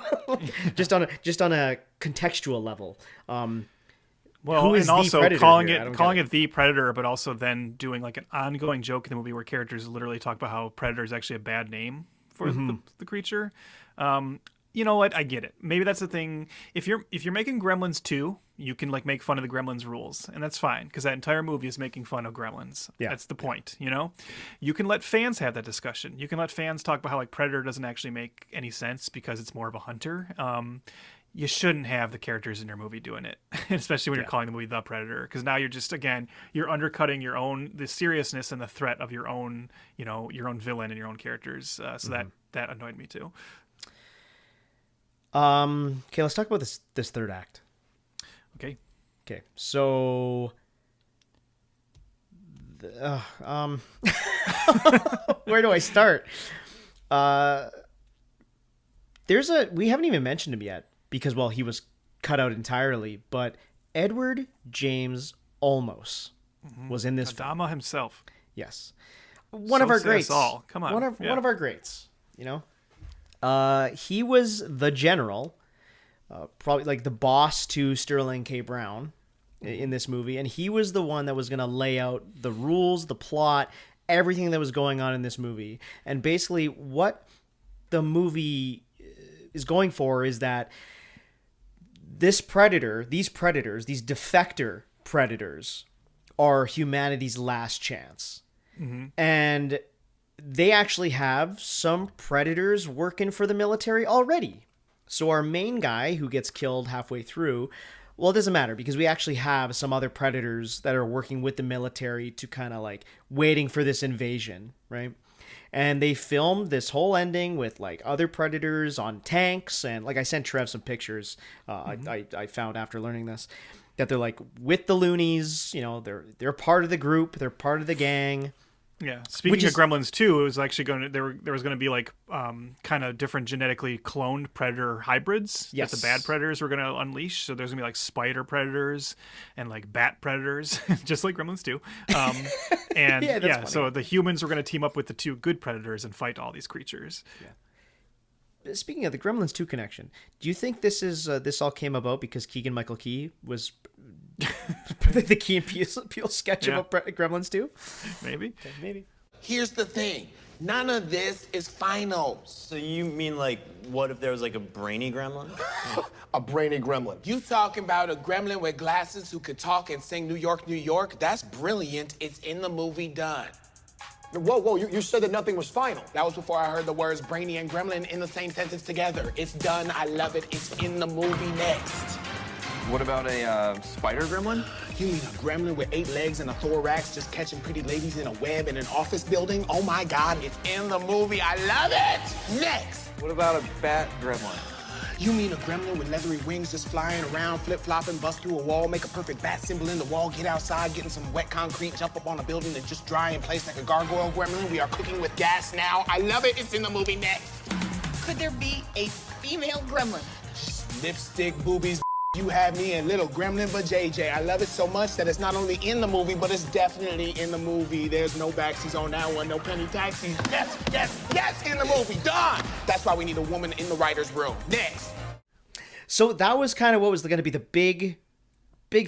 just on a contextual level. Well, and also calling it The Predator, but also then doing like an ongoing joke in the movie where characters literally talk about how Predator is actually a bad name for the creature. You know what? I get it. Maybe that's the thing. If you're making Gremlins 2, you can like make fun of the Gremlins rules, and that's fine because that entire movie is making fun of Gremlins. Yeah. That's the point. You can let fans have that discussion. You can let fans talk about how like Predator doesn't actually make any sense because it's more of a hunter. You shouldn't have the characters in your movie doing it, especially when you're calling the movie The Predator, because now you're just, again, you're undercutting the seriousness and the threat of your own villain and your own characters. So that annoyed me too. Okay, let's talk about this third act. Okay. So, where do I start? We haven't even mentioned him yet because, well, he was cut out entirely, but Edward James Olmos was in this film. Adama himself. Yes. One of our greats. Come on. One of our greats, he was the general, probably like the boss to Sterling K. Brown in this movie, and he was the one that was going to lay out the rules, the plot, everything that was going on in this movie. And basically what the movie is going for is that these defector predators are humanity's last chance. And they actually have some predators working for the military already. So our main guy who gets killed halfway through, well, it doesn't matter because we actually have some other predators that are working with the military to kind of like waiting for this invasion, right? And they filmed this whole ending with like other predators on tanks, and like I sent Trev some pictures I found after learning this, that they're like with the loonies, they're part of the group, they're part of the gang. Yeah. Speaking of Gremlins 2, it was actually there was going to be like kind of different genetically cloned predator hybrids that the bad predators were going to unleash. So there's going to be like spider predators and like bat predators, just like Gremlins 2. And so the humans were going to team up with the two good predators and fight all these creatures. speaking of the Gremlins 2 connection, do you think this is this all came about because Keegan-Michael Key was the Key and Peele sketch about Gremlins 2? Maybe. Okay, maybe. Here's the thing. None of this is final. So you mean, like, what if there was, like, a brainy gremlin? A brainy gremlin. You talking about a gremlin with glasses who could talk and sing New York, New York? That's brilliant. It's in the movie done. Whoa, you said that nothing was final. That was before I heard the words brainy and gremlin in the same sentence together. It's done. I love it. It's in the movie next. What about a spider gremlin? You mean a gremlin with 8 legs and a thorax just catching pretty ladies in a web in an office building? Oh my God, it's in the movie. I love it. Next. What about a bat gremlin? You mean a gremlin with leathery wings just flying around, flip-flopping, bust through a wall, make a perfect bat symbol in the wall, get outside, get in some wet concrete, jump up on a building and just dry in place like a gargoyle gremlin? We are cooking with gas now. I love it. It's in the movie next. Could there be a female gremlin? Lipstick, boobies, you have me and little gremlin but JJ. I love it so much that it's not only in the movie, but it's definitely in the movie. There's no backsies on that one, no penny taxis. Yes, yes, yes, in the movie, done. That's why we need a woman in the writer's room. Next. So that was kind of what was going to be the big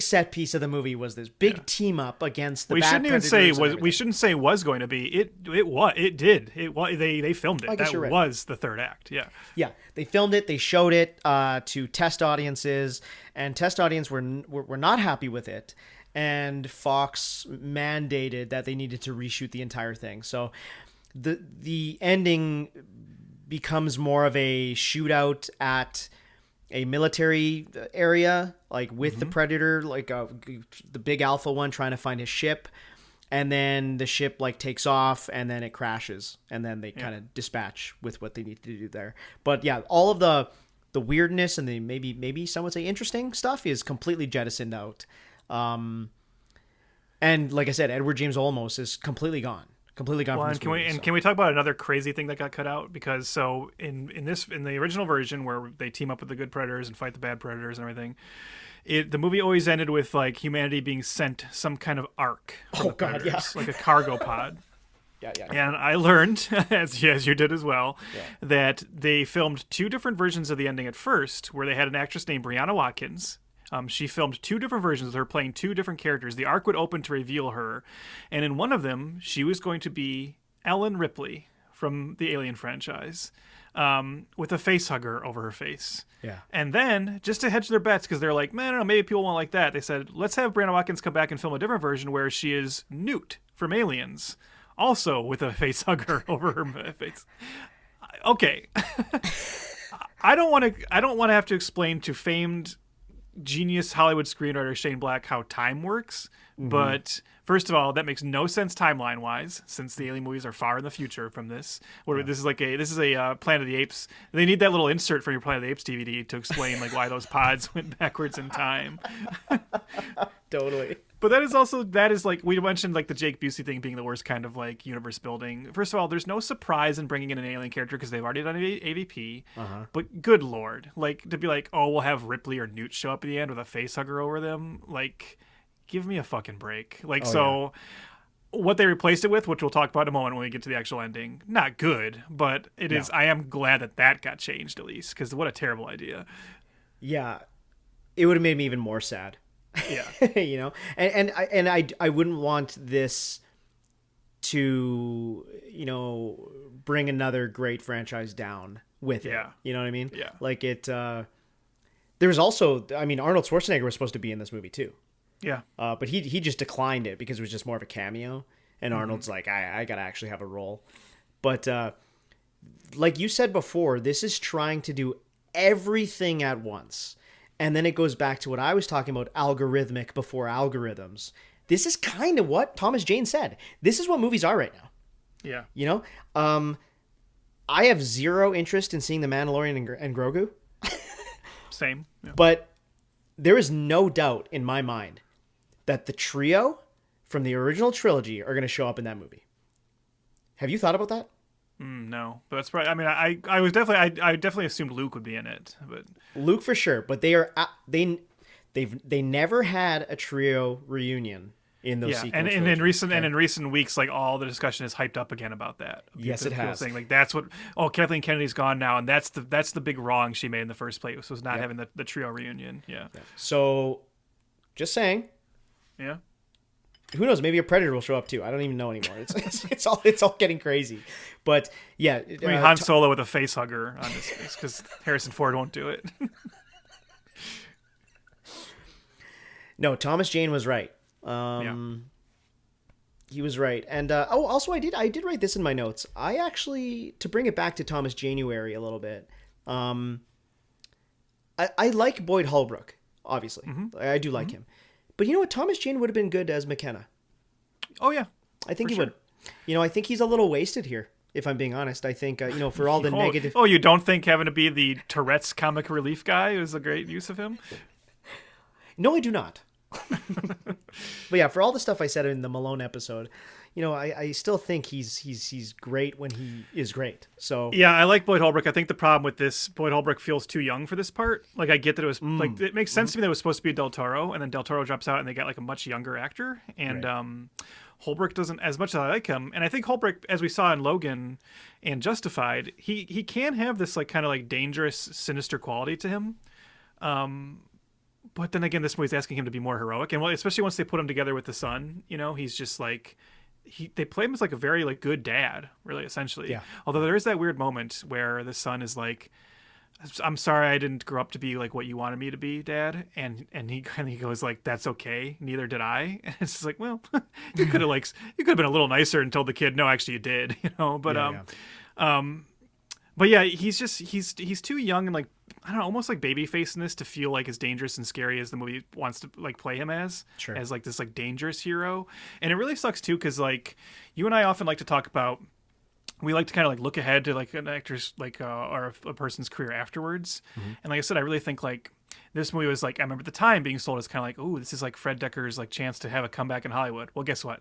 set piece of the movie, was this big team up against the We bad shouldn't even predators say and was. everything. We shouldn't say was going to be. It was. It did. It was. They filmed it. I guess That you're right. was the third act. Yeah. Yeah, they filmed it. They showed it to test audiences, and test audience were not happy with it. And Fox mandated that they needed to reshoot the entire thing. So the ending becomes more of a shootout at a military area, like with the Predator, like the big alpha one trying to find his ship. And then the ship like takes off and then it crashes and then they kind of dispatch with what they need to do there. But yeah, all of the weirdness and the maybe some would say interesting stuff is completely jettisoned out. And like I said, Edward James Olmos is completely gone from this movie. Can we talk about another crazy thing that got cut out? Because so in the original version where they team up with the good predators and fight the bad predators and everything, the movie always ended with like humanity being sent some kind of ark from the predators, like a cargo pod. Yeah. And I learned, as you did as well, that they filmed 2 different versions of the ending at first, where they had an actress named Brianna Watkins. She filmed 2 different versions of her playing 2 different characters. The arc would open to reveal her. And in one of them, she was going to be Ellen Ripley from the Alien franchise, with a face hugger over her face. Yeah. And then, just to hedge their bets, because they're like, man, I don't know, maybe people won't like that, they said, let's have Brianna Watkins come back and film a different version where she is Newt from Aliens, also with a face hugger over her face. Okay. I don't want to have to explain to famed genius Hollywood screenwriter Shane Black how time works, but first of all, that makes no sense timeline wise, since the Alien movies are far in the future from this. Where this is a Planet of the Apes. They need that little insert from your Planet of the Apes DVD to explain like why those pods went backwards in time. Totally. But that is like we mentioned, like the Jake Busey thing being the worst kind of like universe building. First of all, there's no surprise in bringing in an alien character because they've already done AVP. But good lord, like to be like, oh, we'll have Ripley or Newt show up at the end with a face hugger over them. Like, give me a fucking break. Like, what they replaced it with, which we'll talk about in a moment when we get to the actual ending, not good, but it is. I am glad that got changed at least, because what a terrible idea. Yeah, it would have made me even more sad. Yeah. You know, and I wouldn't want this to, you know, bring another great franchise down with it. You know what I mean? Yeah. Like it. There's also, I mean, Arnold Schwarzenegger was supposed to be in this movie too. Yeah. But he just declined it because it was just more of a cameo, and Arnold's like, I gotta actually have a role. But like you said before, this is trying to do everything at once. And then it goes back to what I was talking about, algorithmic before algorithms. This is kind of what Thomas Jane said. This is what movies are right now. Yeah. You know? I have zero interest in seeing The Mandalorian and Grogu. Same. Yeah. But there is no doubt in my mind that the trio from the original trilogy are going to show up in that movie. Have you thought about that? No, but that's probably. I mean, I was definitely. I definitely assumed Luke would be in it, but Luke for sure. But they never had a trio reunion in those sequels. And in recent weeks, like all the discussion is hyped up again about that. Yes, it has. Saying like that's what. Oh, Kathleen Kennedy's gone now, and that's the big wrong she made in the first place was not having the trio reunion. Yeah. So, just saying. Yeah. Who knows? Maybe a Predator will show up too. I don't even know anymore. It's all getting crazy. But yeah, I mean, Han Solo with a face hugger on his face because Harrison Ford won't do it. No, Thomas Jane was right. He was right. And also I did write this in my notes. I actually, to bring it back to Thomas JANEuary a little bit, I like Boyd Holbrook, obviously. I do like him. But you know what? Thomas Jane would have been good as McKenna. Oh, yeah. I think he would. You know, I think he's a little wasted here, if I'm being honest. I think, for all the negative... Oh, you don't think having to be the Tourette's comic relief guy is a great use of him? No, I do not. But yeah, for all the stuff I said in the Malone episode, I still think he's great when he is great. So yeah, I like Boyd Holbrook. I think the problem with this, Boyd Holbrook feels too young for this part. Like I get that it was like it makes sense to me that it was supposed to be Del Toro, and then Del Toro drops out, and they got like a much younger actor. And Holbrook doesn't, as much as I like him, and I think Holbrook, as we saw in Logan and Justified, he can have this like kind of like dangerous, sinister quality to him. But then again, this movie's asking him to be more heroic, and especially once they put him together with the son, he's just like they play him as like a very like good dad, really, essentially. Yeah. Although there is that weird moment where the son is like, "I'm sorry, I didn't grow up to be like what you wanted me to be, Dad," and he goes like, "That's okay, neither did I." And it's just like, well, you could have been a little nicer and told the kid, "No, actually, you did," But but yeah, he's too young and like, I don't know, almost like babyface in this to feel like as dangerous and scary as the movie wants to like play him as like this like dangerous hero. And it really sucks too, because like you and I often like to talk about, we like to kind of like look ahead to like an actor's like or a person's career afterwards. And like I said, I really think like this movie was like, I remember at the time being sold as kind of like, oh, this is like Fred Dekker's like chance to have a comeback in Hollywood. Well, guess what?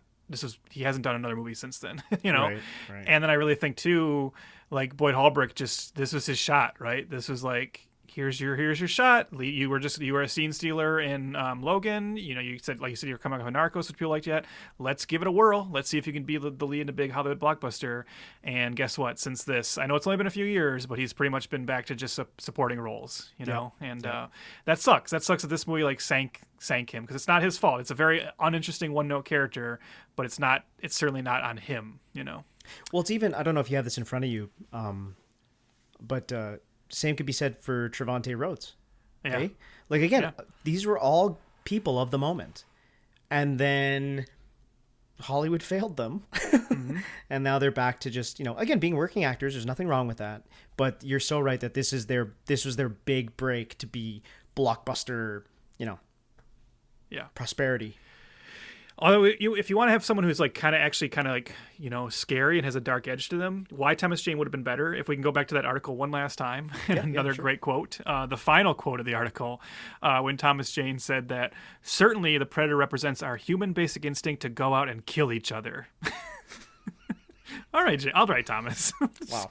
He hasn't done another movie since then, Right. And then I really think too, like Boyd Holbrook, this was his shot, right? This was like, here's your shot. You were a scene stealer in Logan. You said you're coming off of Narcos, which people liked yet. Let's give it a whirl. Let's see if you can be the lead in a big Hollywood blockbuster. And guess what? Since this, I know it's only been a few years, but he's pretty much been back to just supporting roles, And that sucks. That sucks that this movie like sank him, because it's not his fault. It's a very uninteresting one-note character, but it's certainly not on him, Well, it's even, I don't know if you have this in front of you, but same could be said for Trevante Rhodes. Okay? Like, again, these were all people of the moment. And then Hollywood failed them. And now they're back to just, again, being working actors. There's nothing wrong with that. But you're so right that this was their big break to be blockbuster, prosperity. Although if you want to have someone who's like kind of scary and has a dark edge to them, why Thomas Jane would have been better, if we can go back to that article one last time. Another great quote, the final quote of the article, when Thomas Jane said that certainly the Predator represents our human basic instinct to go out and kill each other. All right, Jane, all right, Thomas. Wow.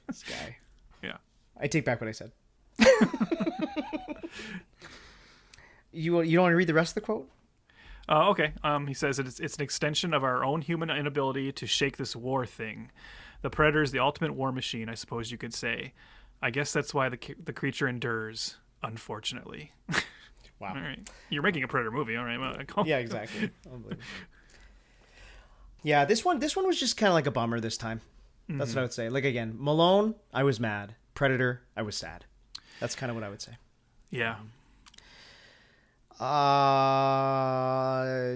This guy. Yeah. I take back what I said. You don't want to read the rest of the quote? Okay. He says it's an extension of our own human inability to shake this war thing. The Predator is the ultimate war machine, I suppose you could say. I guess that's why the creature endures, unfortunately. Wow. All right. You're making a Predator movie, all right? Well, yeah, exactly. Yeah, this one was just kind of like a bummer this time. That's what I would say. Like, again, Malone, I was mad. Predator, I was sad. That's kind of what I would say. Yeah.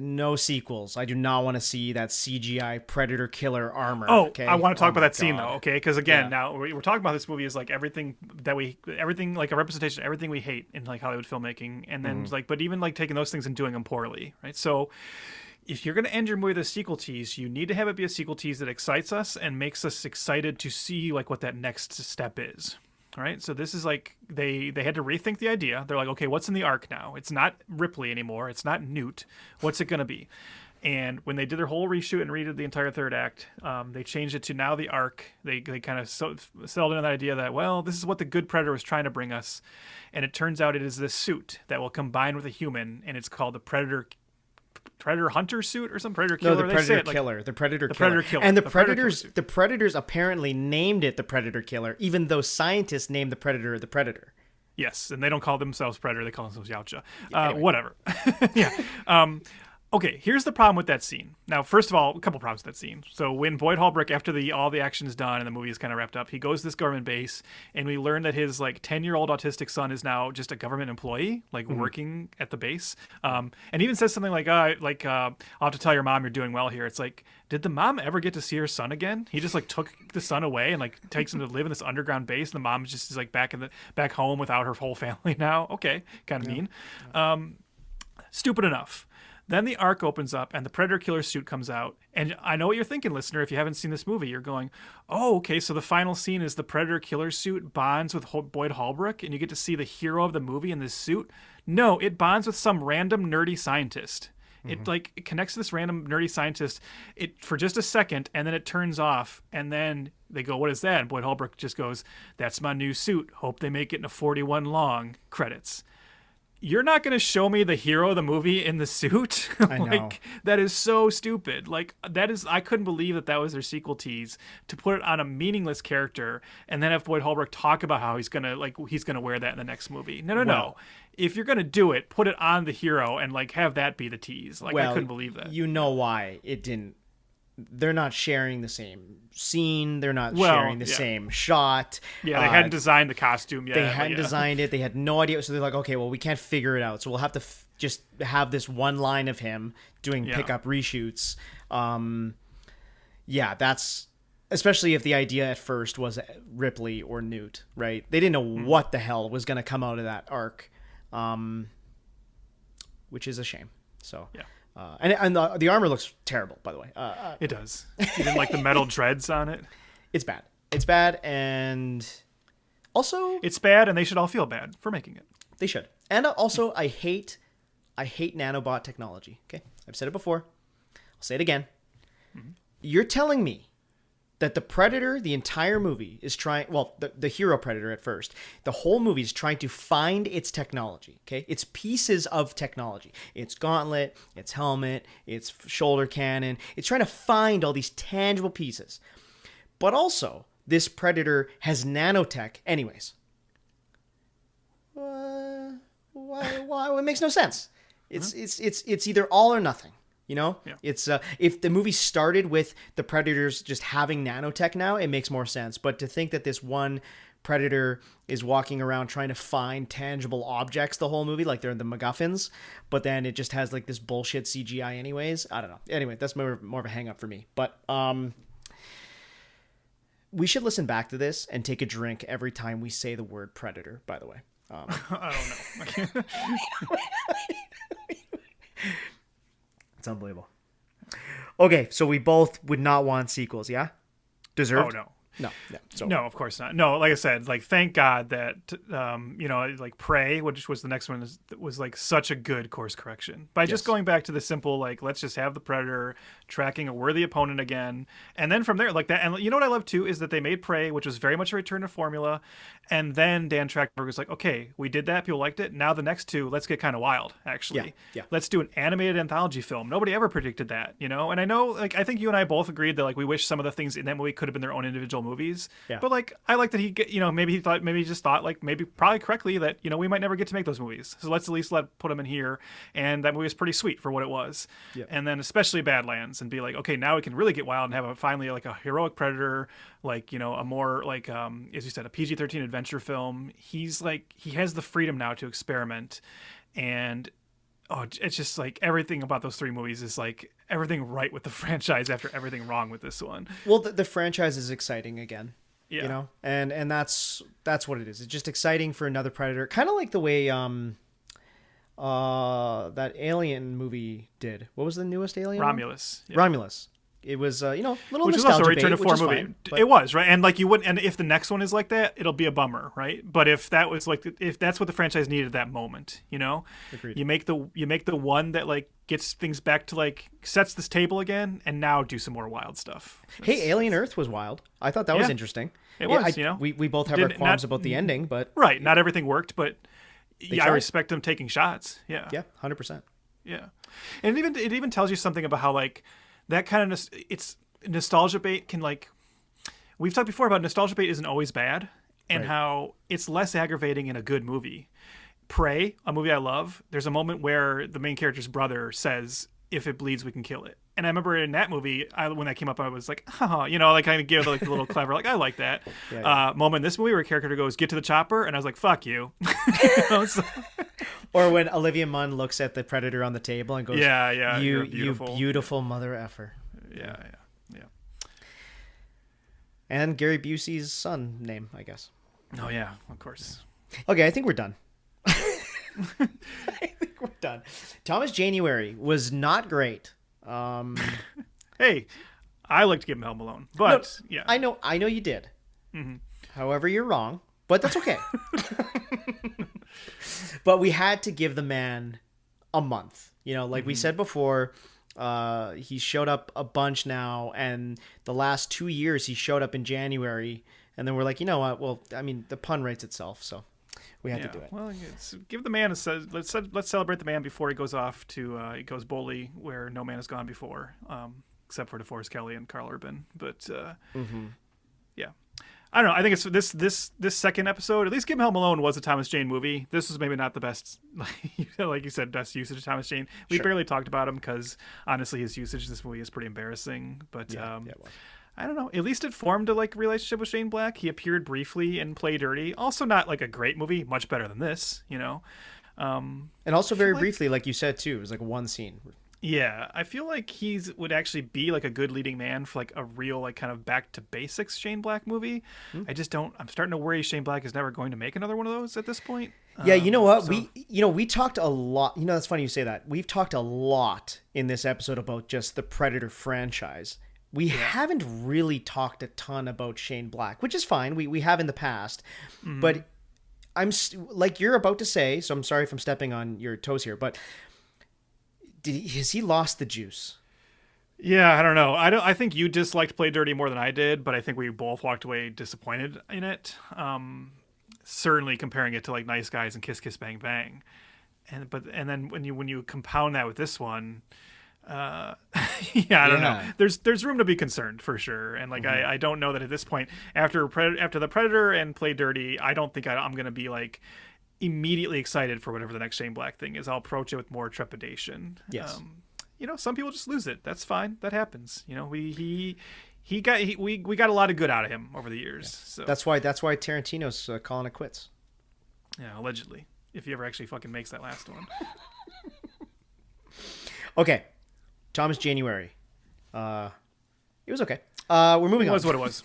No sequels. I do not want to see that CGI Predator killer armor. Oh, okay? I want to talk about that scene though, okay? Because again, now we're talking about this movie is like everything like a representation, everything we hate in like Hollywood filmmaking, and then but even like taking those things and doing them poorly, right? So if you're going to end your movie with a sequel tease, you need to have it be a sequel tease that excites us and makes us excited to see like what that next step is. All right, so this is like they had to rethink the idea. They're like, okay, what's in the arc now? It's not Ripley anymore. It's not Newt. What's it going to be? And when they did their whole reshoot and redid the entire third act, they changed it to now the arc. They kind of settled into that idea that, well, this is what the good Predator was trying to bring us. And it turns out it is this suit that will combine with a human, and it's called the Predator predator hunter suit or some predator killer. No, the They say predator it, like, killer. The predator the killer. predator killer. And the predator predators, killer suit. the predators apparently named it the predator killer, even though scientists named the predator the predator. Yes, and they don't call themselves predator; they call themselves Yautja. Anyway. Whatever. Yeah. Okay, here's the problem with that scene. Now, first of all, a couple problems with that scene. So when Boyd Holbrook, after all the action is done and the movie is kind of wrapped up, he goes to this government base, and we learn that his 10-year-old autistic son is now just a government employee, working at the base. And he even says something like, I'll have to tell your mom you're doing well here. It's like, did the mom ever get to see her son again? He just took the son away and takes him to live in this underground base, and the mom just is back home without her whole family now. Okay, kind of mean. Stupid enough. Then the arc opens up and the Predator Killer suit comes out. And I know what you're thinking, listener, if you haven't seen this movie. You're going, oh, okay, so the final scene is the Predator Killer suit bonds with Boyd Holbrook and you get to see the hero of the movie in this suit. No, it bonds with some random nerdy scientist. It connects to this random nerdy scientist for just a second, and then it turns off, and then they go, what is that? And Boyd Holbrook just goes, that's my new suit. Hope they make it in a 41 long. Credits. You're not going to show me the hero of the movie in the suit? I know. That is so stupid. I couldn't believe that was their sequel tease, to put it on a meaningless character and then have Boyd Holbrook talk about how he's going to wear that in the next movie. No. If you're going to do it, put it on the hero and have that be the tease. I couldn't believe that. You know why it didn't. They're not sharing the same scene. They're not sharing the same shot. Yeah, they hadn't designed the costume yet. They hadn't designed it. They had no idea. So they're like, okay, well, we can't figure it out. So we'll have to just have this one line of him doing pickup reshoots. That's especially if the idea at first was Ripley or Newt, right? They didn't know what the hell was going to come out of that arc, which is a shame. So yeah. And the armor looks terrible, by the way. It does. You didn't like the metal dreads on it? It's bad. It's bad, and also it's bad, and they should all feel bad for making it. They should. And also, I hate nanobot technology. Okay, I've said it before. I'll say it again. Mm-hmm. You're telling me that the Predator, the entire movie, is trying... Well, the hero Predator at first. The whole movie is trying to find its technology, okay? It's pieces of technology. It's gauntlet, its helmet, its shoulder cannon. It's trying to find all these tangible pieces. But also, this Predator has nanotech anyways. Why? It makes no sense. It's either all or nothing. You know, It's if the movie started with the Predators just having nanotech now, it makes more sense. But to think that this one Predator is walking around trying to find tangible objects the whole movie, like they're the MacGuffins, but then it just has this bullshit CGI anyways. I don't know. Anyway, that's more of a hang up for me. But we should listen back to this and take a drink every time we say the word Predator, by the way. I don't know. It's unbelievable. Okay, so we both would not want sequels, yeah? Deserved? Oh, no. No. So. No, of course not. No, like I said, thank God that, Prey, which was the next one, was such a good course correction. By just going back to the simple, let's just have the Predator tracking a worthy opponent again. And then from there, that. And you know what I love, too, is that they made Prey, which was very much a return to formula. And then Dan Trachtenberg was like, okay, we did that. People liked it. Now the next two, let's get kind of wild, actually. Yeah. Let's do an animated anthology film. Nobody ever predicted that, And I know, I think you and I both agreed that, we wish some of the things in that movie could have been their own individual movies. Yeah. But I like that he maybe he just thought probably correctly that we might never get to make those movies, so let's at least put them in here. And that movie was pretty sweet for what it was. And then especially Badlands, and be okay, now we can really get wild and have finally a heroic Predator, a more as you said, a PG-13 adventure film. He has the freedom now to experiment, and it's just everything about those three movies is everything right with the franchise after everything wrong with this one. Well, the franchise is exciting again. Yeah. And that's what it is. It's just exciting for another Predator. Kind of like the way that Alien movie did. What was the newest Alien? Romulus. Yeah. Romulus. It was, little which was also a return to form movie. Fine, but... It was, right? And you wouldn't. And if the next one is like that, it'll be a bummer, right? But if that was if that's what the franchise needed at that moment, Agreed. you make the one that gets things back to sets this table again, and now do some more wild stuff. Hey, Alien Earth was wild. I thought that was interesting. It was, we both have our qualms about the ending, but right, not everything worked, but I tried. respect them taking shots. Yeah, 100%. Yeah. And it even tells you something about how like that kind of it's nostalgia bait can like we've talked before about nostalgia bait isn't always bad and how it's less aggravating in a good movie. Prey, a movie I love, there's a moment where the main character's brother says, if it bleeds, we can kill it. And I remember in that movie, when that came up, I was like, like kind of give like a little clever, like, I like that moment in this movie where a character goes, get to the chopper. And I was like, fuck you. Or when Olivia Munn looks at the Predator on the table and goes, you beautiful mother effer. Yeah. And Gary Busey's son name, I guess. Oh, yeah, of course. Okay, I think we're done. I think we're done. Thomas JANEuary was not great. Hey, I like to give him Home Alone, but no, I know you did. Mm-hmm. However, you're wrong, but that's okay. But we had to give the man a month. Like we said before, he showed up a bunch now, and the last 2 years he showed up in January, and then we're like, you know what? Well, I mean, the pun writes itself, so. We had to do it. Well, give the man let's celebrate the man before he goes off to he goes boldly where no man has gone before, except for DeForest Kelley and Carl Urban. But yeah, I don't know. I think it's this second episode. At least Give Him Home Alone was a Thomas Jane movie. This was maybe not the best, like you said, best usage of Thomas Jane. We barely talked about him because honestly, his usage in this movie is pretty embarrassing. But it was. I don't know. At least it formed a relationship with Shane Black. He appeared briefly in Play Dirty. Also not like a great movie, much better than this, And also very briefly, like you said too, it was like one scene. Yeah, I feel like would actually be like a good leading man for like a real like kind of back to basics Shane Black movie. I just don't. I'm starting to worry Shane Black is never going to make another one of those at this point. Yeah, you know what? We talked a lot. That's funny you say that. We've talked a lot in this episode about just the Predator franchise. We haven't really talked a ton about Shane Black, which is fine. We have in the past, but I'm like you're about to say. So I'm sorry if I'm stepping on your toes here, but has he lost the juice? Yeah, I don't know. I think you disliked Play Dirty more than I did, but I think we both walked away disappointed in it. Certainly comparing it to like Nice Guys and Kiss Kiss Bang Bang, and then when you compound that with this one. I don't know. There's room to be concerned for sure, and like I don't know that at this point after the Predator and Play Dirty, I don't think I'm gonna be like immediately excited for whatever the next Shane Black thing is. I'll approach it with more trepidation. Yes. Some people just lose it. That's fine. That happens. We got a lot of good out of him over the years. So that's why Tarantino's calling it quits. Yeah, allegedly. If he ever actually fucking makes that last one. Okay. Thomas JANEuary. It was okay. We're moving on. It was what it was.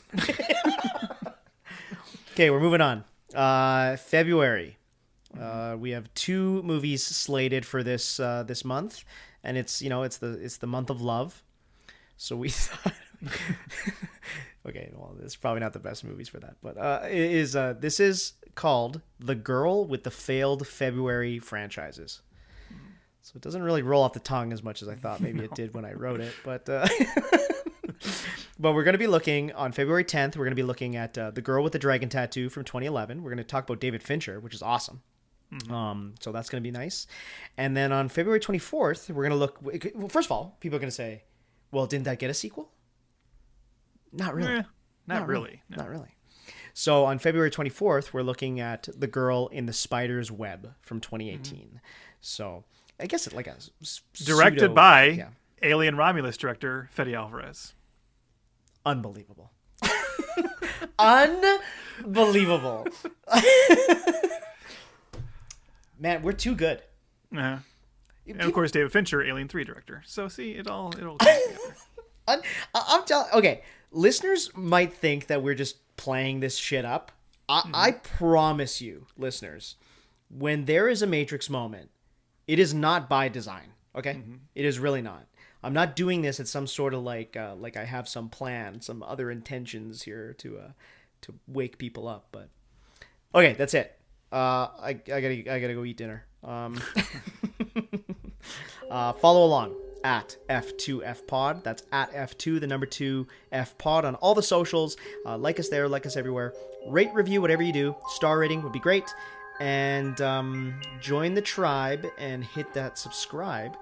Okay, we're moving on. February. We have 2 movies slated for this month, and it's the month of love. So we thought okay, well, it's probably not the best movies for that, but this is called The Girl with the Failed February Franchises. So it doesn't really roll off the tongue as much as I thought maybe it did when I wrote it. But but we're going to be looking on February 10th. We're going to be looking at The Girl with the Dragon Tattoo from 2011. We're going to talk about David Fincher, which is awesome. So that's going to be nice. And then on February 24th, we're going to look. Well, first of all, people are going to say, well, didn't that get a sequel? Not really. Not really. No. Not really. So on February 24th, we're looking at The Girl in the Spider's Web from 2018. So I guess it's like a directed by Alien Romulus director Fede Alvarez. Unbelievable. Unbelievable. Man, we're too good. Uh-huh. And of course, David Fincher, Alien 3 director. So see, it'll come together. I'm telling. Okay, listeners might think that we're just playing this shit up. I promise you, listeners, when there is a Matrix moment, it is not by design. Okay, It is really not. I'm not doing this at some sort of like I have some plan, some other intentions here to wake people up. But okay, that's it. I gotta go eat dinner. Follow along at F2FPod. That's at F2, the number 2 FPod on all the socials. Like us there, like us everywhere. Rate, review, whatever you do. Star rating would be great. and join the tribe and hit that subscribe.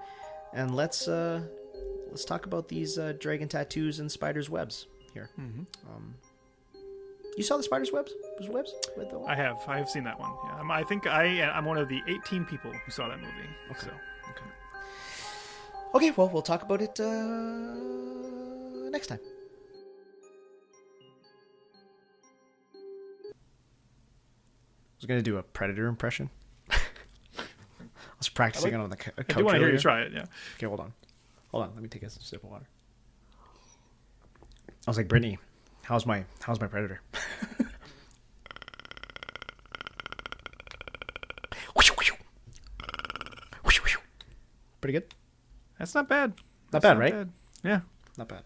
And let's talk about these dragon tattoos and spiders' webs here. Mm-hmm. You saw the spiders' webs? I have seen that one. Yeah, I think I'm one of the 18 people who saw that movie. Okay. So. Okay, well, we'll talk about it next time. I was going to do a Predator impression. I was practicing it on the couch. I do want to hear you try it, yeah. Okay, hold on. Let me take a sip of water. I was like, Brittany, how's my Predator? Pretty good? That's not bad. Not bad, right? Bad. Yeah. Not bad.